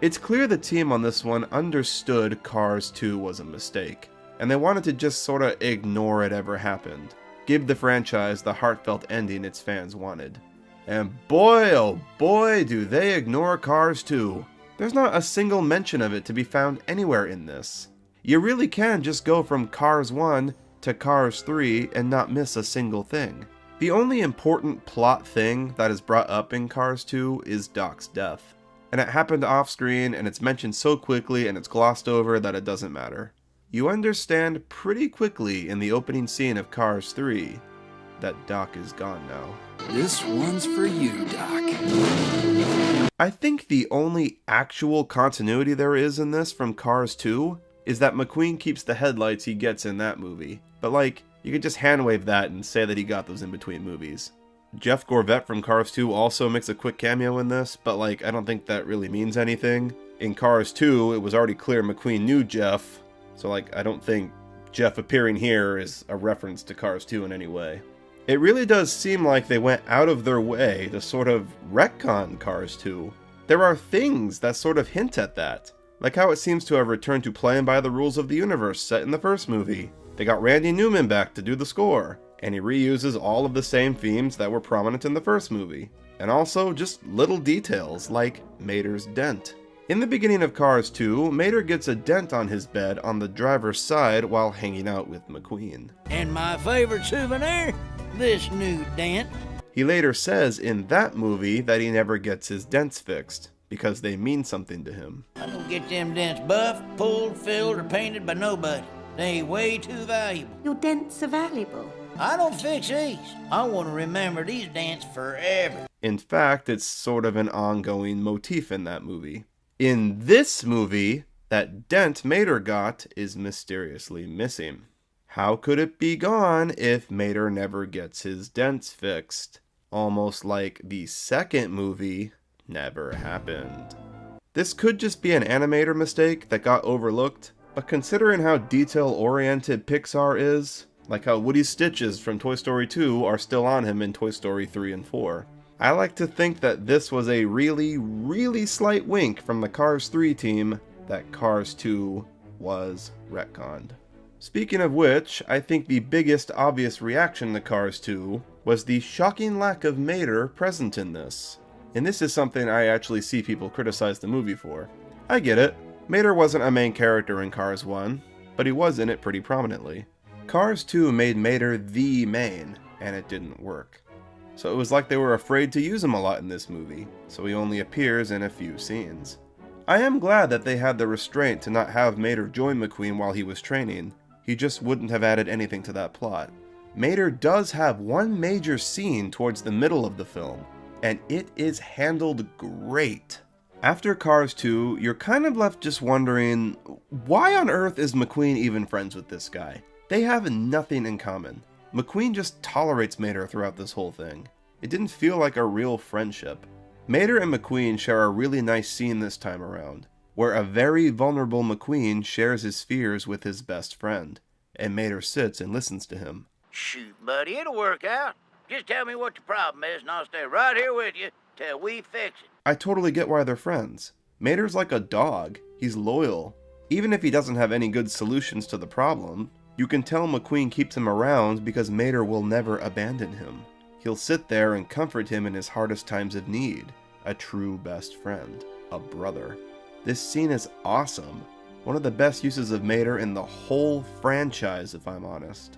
Speaker 1: It's clear the team on this one understood Cars 2 was a mistake, and they wanted to just sorta ignore it ever happened, give the franchise the heartfelt ending its fans wanted. And boy oh boy do they ignore Cars 2. There's not a single mention of it to be found anywhere in this. You really can just go from Cars 1 to Cars 3 and not miss a single thing. The only important plot thing that is brought up in Cars 2 is Doc's death. And it happened off screen, and it's mentioned so quickly and it's glossed over that it doesn't matter. You understand pretty quickly in the opening scene of Cars 3 that Doc is gone now.
Speaker 2: This one's for you, Doc.
Speaker 1: I think the only actual continuity there is in this from Cars 2 is that McQueen keeps the headlights he gets in that movie. But like, you could just handwave that and say that he got those in between movies. Jeff Gorvette from Cars 2 also makes a quick cameo in this, but like, I don't think that really means anything. In Cars 2, it was already clear McQueen knew Jeff, so like, I don't think Jeff appearing here is a reference to Cars 2 in any way. It really does seem like they went out of their way to sort of retcon Cars 2. There are things that sort of hint at that, like how it seems to have returned to playing by the rules of the universe set in the first movie. They got Randy Newman back to do the score, and he reuses all of the same themes that were prominent in the first movie. And also just little details like Mater's dent. In the beginning of Cars 2, Mater gets a dent on his bed on the driver's side while hanging out with McQueen.
Speaker 9: And my favorite souvenir, this new dent.
Speaker 1: He later says in that movie that he never gets his dents fixed, because they mean something to him.
Speaker 9: I don't get them dents buffed, pulled, filled, or painted by nobody. They way too valuable.
Speaker 14: Your dents are valuable.
Speaker 9: I don't fix these. I want to remember these dents forever.
Speaker 1: In fact, it's sort of an ongoing motif in that movie. In this movie, that dent Mater got is mysteriously missing. How could it be gone if Mater never gets his dents fixed? Almost like the second movie never happened. This could just be an animator mistake that got overlooked, but considering how detail-oriented Pixar is, like how Woody's stitches from Toy Story 2 are still on him in Toy Story 3 and 4, I like to think that this was a really, really slight wink from the Cars 3 team that Cars 2 was retconned. Speaking of which, I think the biggest obvious reaction to Cars 2 was the shocking lack of Mater present in this. And this is something I actually see people criticize the movie for. I get it. Mater wasn't a main character in Cars 1, but he was in it pretty prominently. Cars 2 made Mater the main, and it didn't work. So it was like they were afraid to use him a lot in this movie, so he only appears in a few scenes. I am glad that they had the restraint to not have Mater join McQueen while he was training. He just wouldn't have added anything to that plot. Mater does have one major scene towards the middle of the film, and it is handled great. After Cars 2, you're kind of left just wondering, why on earth is McQueen even friends with this guy? They have nothing in common. McQueen just tolerates Mater throughout this whole thing. It didn't feel like a real friendship. Mater and McQueen share a really nice scene this time around, where a very vulnerable McQueen shares his fears with his best friend, and Mater sits and listens to him.
Speaker 9: Shoot, buddy, it'll work out. Just tell me what the problem is, and I'll stay right here with you till we fix it.
Speaker 1: I totally get why they're friends. Mater's like a dog. He's loyal. Even if he doesn't have any good solutions to the problem, you can tell McQueen keeps him around because Mater will never abandon him. He'll sit there and comfort him in his hardest times of need. A true best friend. A brother. This scene is awesome. One of the best uses of Mater in the whole franchise, if I'm honest.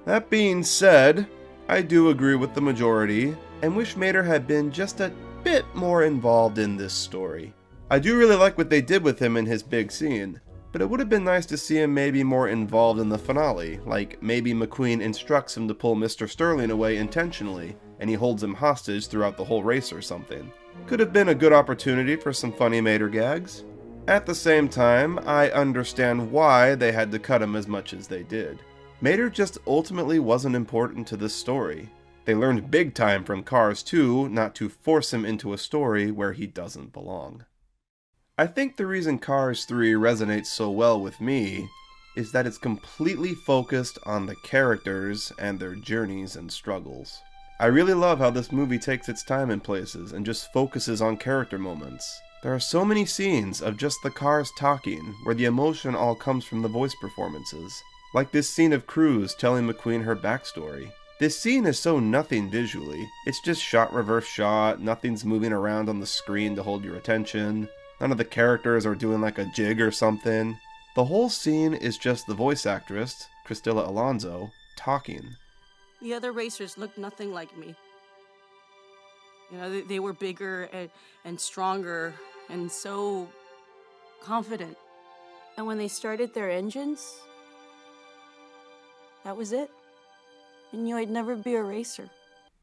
Speaker 1: That being said, I do agree with the majority, and wish Mater had been just a bit more involved in this story. I do really like what they did with him in his big scene, but it would have been nice to see him maybe more involved in the finale, like maybe McQueen instructs him to pull Mr. Sterling away intentionally, and he holds him hostage throughout the whole race or something. Could have been a good opportunity for some funny Mater gags. At the same time, I understand why they had to cut him as much as they did. Mater just ultimately wasn't important to this story. They learned big time from Cars 2 not to force him into a story where he doesn't belong. I think the reason Cars 3 resonates so well with me is that it's completely focused on the characters and their journeys and struggles. I really love how this movie takes its time in places and just focuses on character moments. There are so many scenes of just the cars talking where the emotion all comes from the voice performances. Like this scene of Cruz telling McQueen her backstory. This scene is so nothing visually. It's just shot reverse shot, nothing's moving around on the screen to hold your attention. None of the characters are doing like a jig or something. The whole scene is just the voice actress, Cristela Alonso, talking.
Speaker 14: The other racers looked nothing like me. You know, they were bigger and stronger and so confident. And when they started their engines, that was it. I knew I'd never be a racer.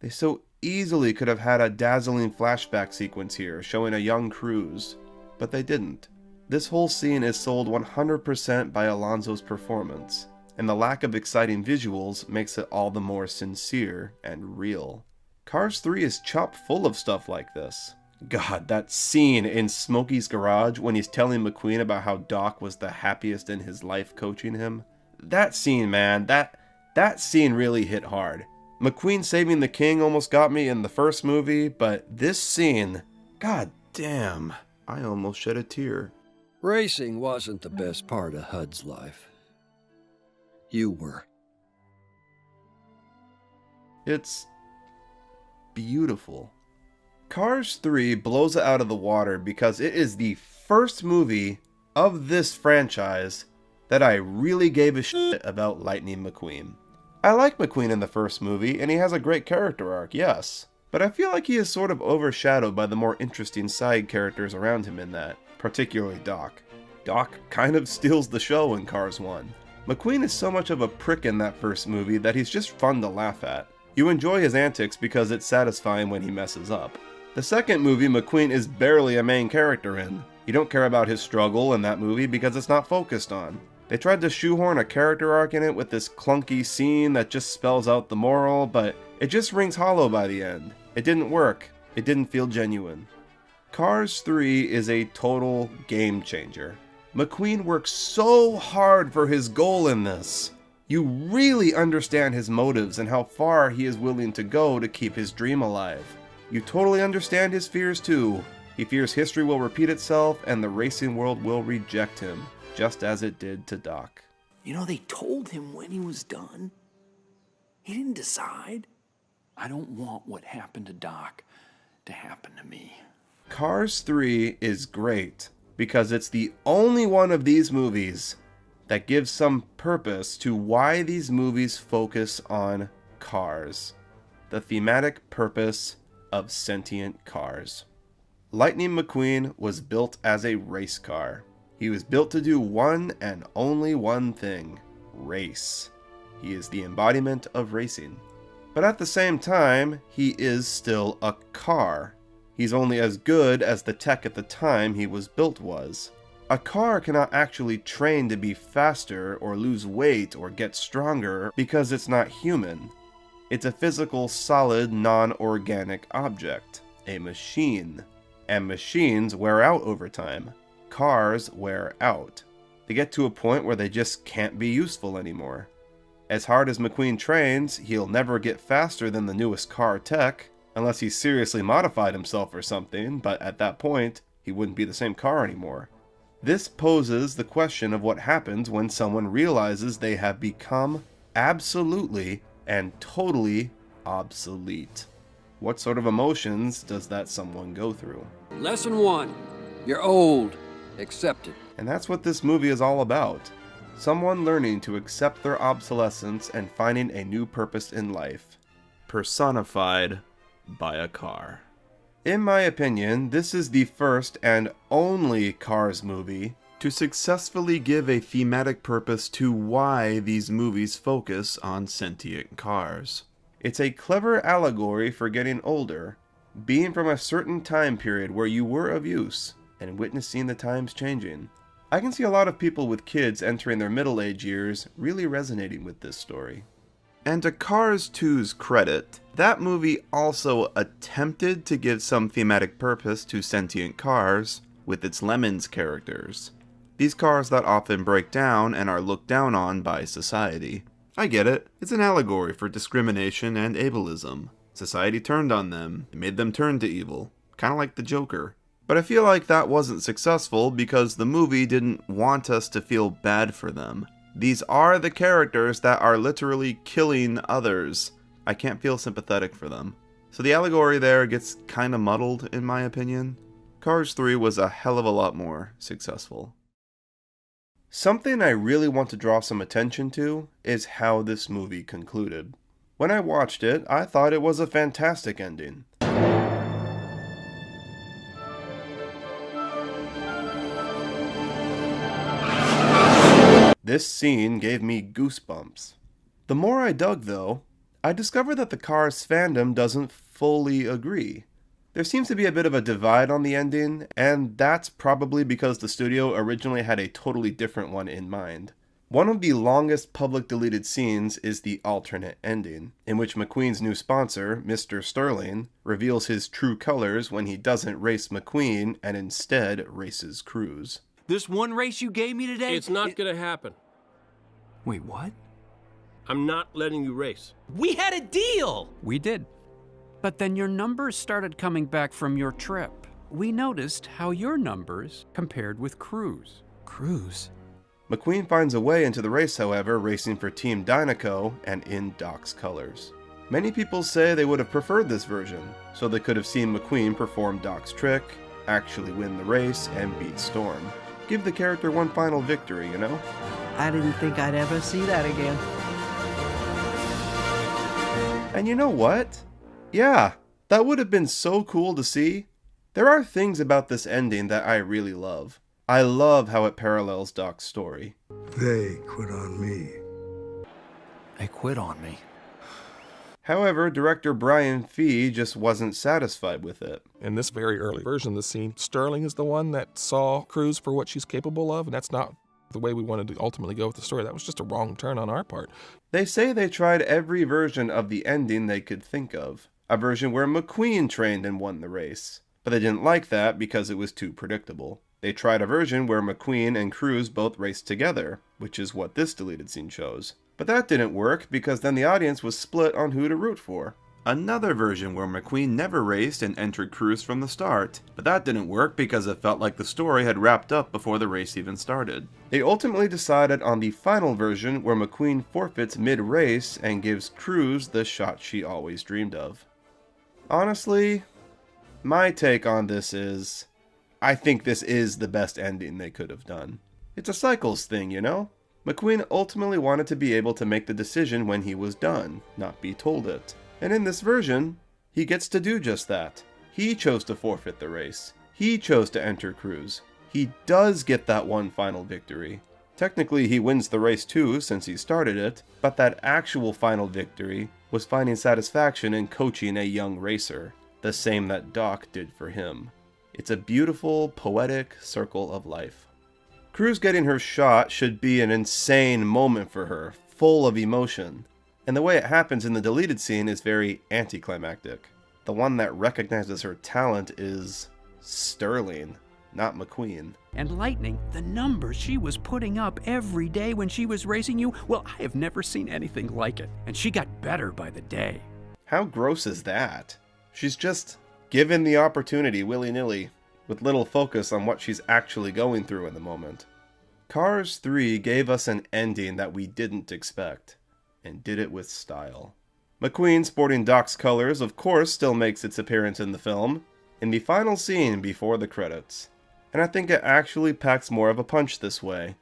Speaker 1: They so easily could have had a dazzling flashback sequence here showing a young Cruz, but they didn't. This whole scene is sold 100% by Alonso's performance, and the lack of exciting visuals makes it all the more sincere and real. Cars 3 is chock full of stuff like this. God, that scene in Smokey's garage when he's telling McQueen about how Doc was the happiest in his life coaching him. That scene, man, that scene really hit hard. McQueen saving the king almost got me in the first movie, but this scene, god damn, I almost shed a tear.
Speaker 15: Racing wasn't the best part of Hud's life. You were.
Speaker 1: It's beautiful. Cars 3 blows it out of the water because it is the first movie of this franchise that I really gave a shit about Lightning McQueen. I like McQueen in the first movie, and he has a great character arc, yes. But I feel like he is sort of overshadowed by the more interesting side characters around him in that, particularly Doc. Doc kind of steals the show in Cars 1. McQueen is so much of a prick in that first movie that he's just fun to laugh at. You enjoy his antics because it's satisfying when he messes up. The second movie McQueen is barely a main character in. You don't care about his struggle in that movie because it's not focused on. They tried to shoehorn a character arc in it with this clunky scene that just spells out the moral, but it just rings hollow by the end. It didn't work. It didn't feel genuine. Cars 3 is a total game changer. McQueen works so hard for his goal in this. You really understand his motives and how far he is willing to go to keep his dream alive. You totally understand his fears too. He fears history will repeat itself and the racing world will reject him, just as it did to Doc.
Speaker 16: You know, they told him when he was done. He didn't decide. I don't want what happened to Doc to happen to me.
Speaker 1: Cars 3 is great because it's the only one of these movies that gives some purpose to why these movies focus on cars. The thematic purpose of sentient cars. Lightning McQueen was built as a race car. He was built to do one and only one thing: race. He is the embodiment of racing. But at the same time, he is still a car. He's only as good as the tech at the time he was built was. A car cannot actually train to be faster or lose weight or get stronger because it's not human. It's a physical, solid, non-organic object, a machine. And machines wear out over time. Cars wear out. They get to a point where they just can't be useful anymore. As hard as McQueen trains, he'll never get faster than the newest car tech, unless he seriously modified himself or something, but at that point, he wouldn't be the same car anymore. This poses the question of what happens when someone realizes they have become absolutely and totally obsolete. What sort of emotions does that someone go through?
Speaker 15: Lesson 1. You're old. Accept it.
Speaker 1: And that's what this movie is all about. Someone learning to accept their obsolescence and finding a new purpose in life.
Speaker 5: Personified by a car.
Speaker 1: In my opinion, this is the first and only Cars movie
Speaker 5: to successfully give a thematic purpose to why these movies focus on sentient cars.
Speaker 1: It's a clever allegory for getting older, being from a certain time period where you were of use, and witnessing the times changing. I can see a lot of people with kids entering their middle-age years really resonating with this story.
Speaker 5: And to Cars 2's credit, that movie also attempted to give some thematic purpose to sentient cars with its Lemons characters. These cars that often break down and are looked down on by society. I get it, it's an allegory for discrimination and ableism. Society turned on them, and made them turn to evil, kinda like the Joker. But I feel like that wasn't successful because the movie didn't want us to feel bad for them. These are the characters that are literally killing others. I can't feel sympathetic for them. So the allegory there gets kinda muddled in my opinion. Cars 3 was a hell of a lot more successful.
Speaker 1: Something I really want to draw some attention to is how this movie concluded. When I watched it, I thought it was a fantastic ending. This scene gave me goosebumps. The more I dug, though, I discovered that the Cars fandom doesn't fully agree. There seems to be a bit of a divide on the ending, and that's probably because the studio originally had a totally different one in mind. One of the longest public deleted scenes is the alternate ending, in which McQueen's new sponsor, Mr. Sterling, reveals his true colors when he doesn't race McQueen and instead races Cruz.
Speaker 17: This one race you gave me today?
Speaker 18: It's not gonna happen.
Speaker 17: Wait, what?
Speaker 18: I'm not letting you race.
Speaker 17: We had a deal!
Speaker 19: We did. But then your numbers started coming back from your trip. We noticed how your numbers compared with Cruz.
Speaker 17: Cruz?
Speaker 1: McQueen finds a way into the race, however, racing for Team Dynaco and in Doc's colors. Many people say they would have preferred this version, so they could have seen McQueen perform Doc's trick, actually win the race, and beat Storm. Give the character one final victory, you know?
Speaker 20: I didn't think I'd ever see that again.
Speaker 1: And you know what? Yeah, that would have been so cool to see. There are things about this ending that I really love. I love how it parallels Doc's story.
Speaker 6: They quit on me.
Speaker 17: They quit on me.
Speaker 1: However, director Brian Fee just wasn't satisfied with it.
Speaker 21: In this very early version of the scene, Sterling is the one that saw Cruz for what she's capable of, and that's not the way we wanted to ultimately go with the story. That was just a wrong turn on our part.
Speaker 1: They say they tried every version of the ending they could think of. A version where McQueen trained and won the race. But they didn't like that because it was too predictable. They tried a version where McQueen and Cruz both raced together, which is what this deleted scene shows. But that didn't work because then the audience was split on who to root for.
Speaker 5: Another version where McQueen never raced and entered Cruz from the start, but that didn't work because it felt like the story had wrapped up before the race even started.
Speaker 1: They ultimately decided on the final version where McQueen forfeits mid-race and gives Cruz the shot she always dreamed of. Honestly, my take on this is, I think this is the best ending they could have done. It's a cycles thing, you know? McQueen ultimately wanted to be able to make the decision when he was done, not be told it. And in this version, he gets to do just that. He chose to forfeit the race. He chose to enter Cruz. He does get that one final victory. Technically, he wins the race too, since he started it, but that actual final victory was finding satisfaction in coaching a young racer, the same that Doc did for him. It's a beautiful, poetic circle of life. Cruz getting her shot should be an insane moment for her, full of emotion. And the way it happens in the deleted scene is very anticlimactic. The one that recognizes her talent is Sterling, not McQueen.
Speaker 19: And Lightning, the numbers she was putting up every day when she was racing you, well, I have never seen anything like it. And she got better by the day.
Speaker 1: How gross is that? She's just given the opportunity willy-nilly, with little focus on what she's actually going through in the moment. Cars 3 gave us an ending that we didn't expect, and did it with style. McQueen sporting Doc's colors of course still makes its appearance in the film, in the final scene before the credits. And I think it actually packs more of a punch this way.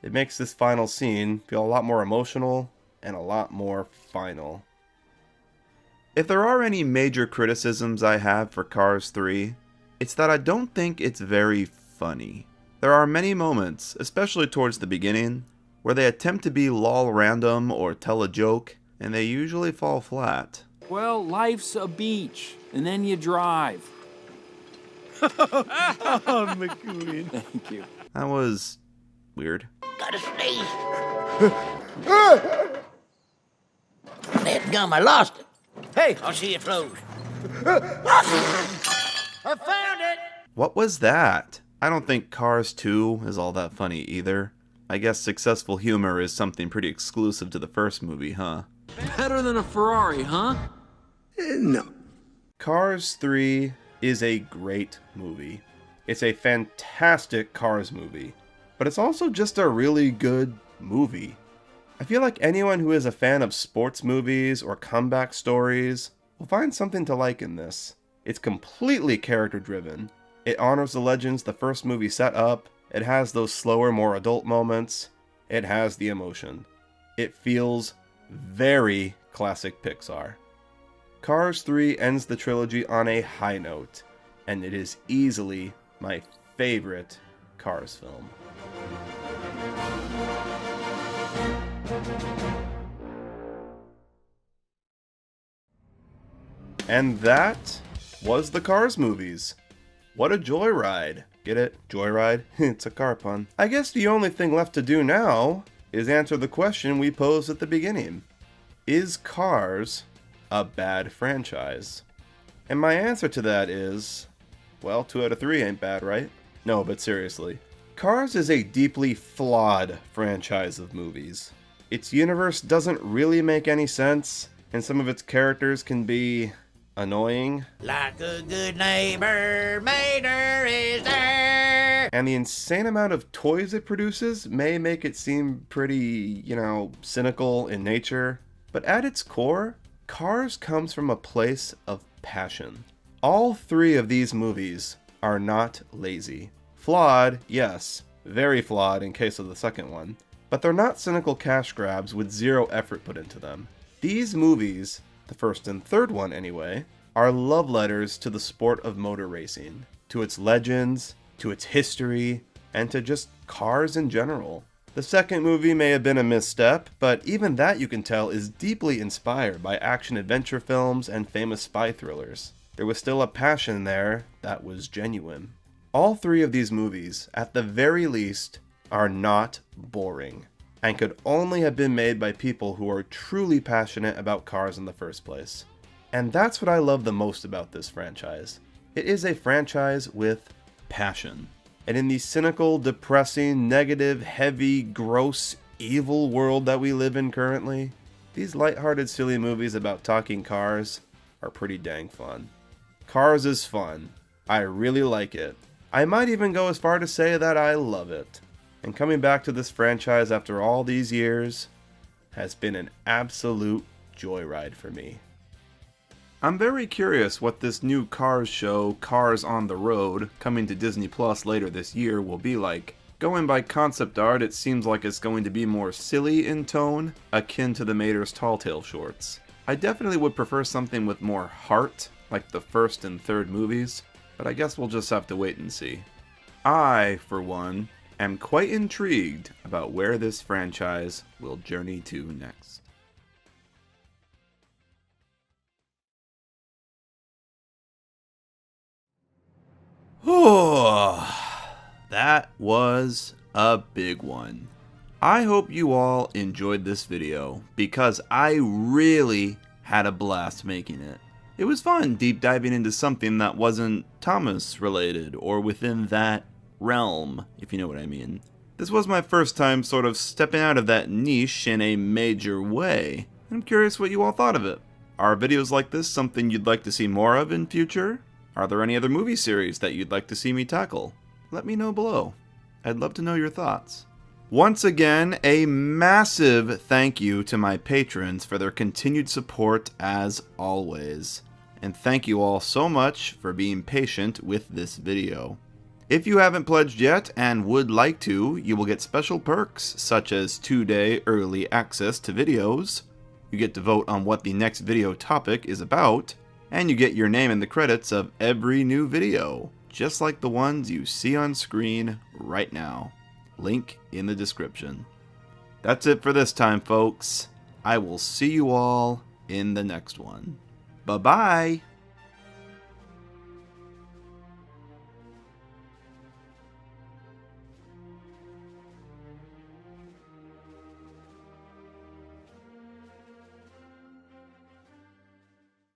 Speaker 1: It makes this final scene feel a lot more emotional and a lot more final. If there are any major criticisms I have for Cars 3, it's that I don't think it's very funny. There are many moments, especially towards the beginning, where they attempt to be lol random or tell a joke, and they usually fall flat.
Speaker 16: Well, life's a beach, and then you drive.
Speaker 8: Oh, McQueen.
Speaker 16: Thank you.
Speaker 1: That was weird.
Speaker 9: Gotta sneeze. That gum, I lost it. Hey, I'll see it flows. I found it.
Speaker 1: What was that? I don't think Cars 2 is all that funny either. I guess successful humor is something pretty exclusive to the first movie, huh?
Speaker 16: Better than a Ferrari, huh?
Speaker 6: No.
Speaker 1: Cars 3 is a great movie. It's a fantastic Cars movie, but it's also just a really good movie. I feel like anyone who is a fan of sports movies or comeback stories will find something to like in this. It's completely character driven. It honors the legends the first movie set up. It has those slower, more adult moments. It has the emotion. It feels very classic Pixar. Cars 3 ends the trilogy on a high note, and it is easily my favorite Cars film. And that was the Cars movies. What a joyride. Get it? Joyride? It's a car pun. I guess the only thing left to do now is answer the question we posed at the beginning. Is Cars a bad franchise? And my answer to that is, well, 2 out of 3 ain't bad, right? No, but seriously. Cars is a deeply flawed franchise of movies. Its universe doesn't really make any sense, and some of its characters can be annoying.
Speaker 10: Like a good neighbor, Mater is there.
Speaker 1: And the insane amount of toys it produces may make it seem pretty, cynical in nature. But at its core, Cars comes from a place of passion. All 3 of these movies are not lazy. Flawed, yes, very flawed in case of the second one, but they're not cynical cash grabs with zero effort put into them. These movies, the first and third one anyway, are love letters to the sport of motor racing, to its legends, to its history, and to just cars in general. The second movie may have been a misstep, but even that you can tell is deeply inspired by action-adventure films and famous spy thrillers. There was still a passion there that was genuine. All 3 of these movies, at the very least, are not boring, and could only have been made by people who are truly passionate about cars in the first place. And that's what I love the most about this franchise. It is a franchise with passion. And in the cynical, depressing, negative, heavy, gross, evil world that we live in currently, these lighthearted, silly movies about talking cars are pretty dang fun. Cars is fun. I really like it. I might even go as far to say that I love it. And coming back to this franchise after all these years has been an absolute joyride for me. I'm very curious what this new Cars show, Cars on the Road, coming to Disney Plus later this year, will be like. Going by concept art, it seems like it's going to be more silly in tone, akin to the Mater's Tall Tale shorts. I definitely would prefer something with more heart, like the first and third movies, but I guess we'll just have to wait and see. I, for one, am quite intrigued about where this franchise will journey to next. That was a big one. I hope you all enjoyed this video, because I really had a blast making it. It was fun deep diving into something that wasn't Thomas related or within that realm, if you know what I mean. This was my first time sort of stepping out of that niche in a major way. I'm curious what you all thought of it. Are videos like this something you'd like to see more of in future?
Speaker 5: Are there any other movie series that you'd like to see me tackle? Let me know below. I'd love to know your thoughts. Once again, a massive thank you to my patrons for their continued support as always. And thank you all so much for being patient with this video. If you haven't pledged yet and would like to, you will get special perks such as 2-day early access to videos. You get to vote on what the next video topic is about, and you get your name in the credits of every new video, just like the ones you see on screen right now. Link in the description. That's it for this time, folks. I will see you all in the next one. Bye-bye!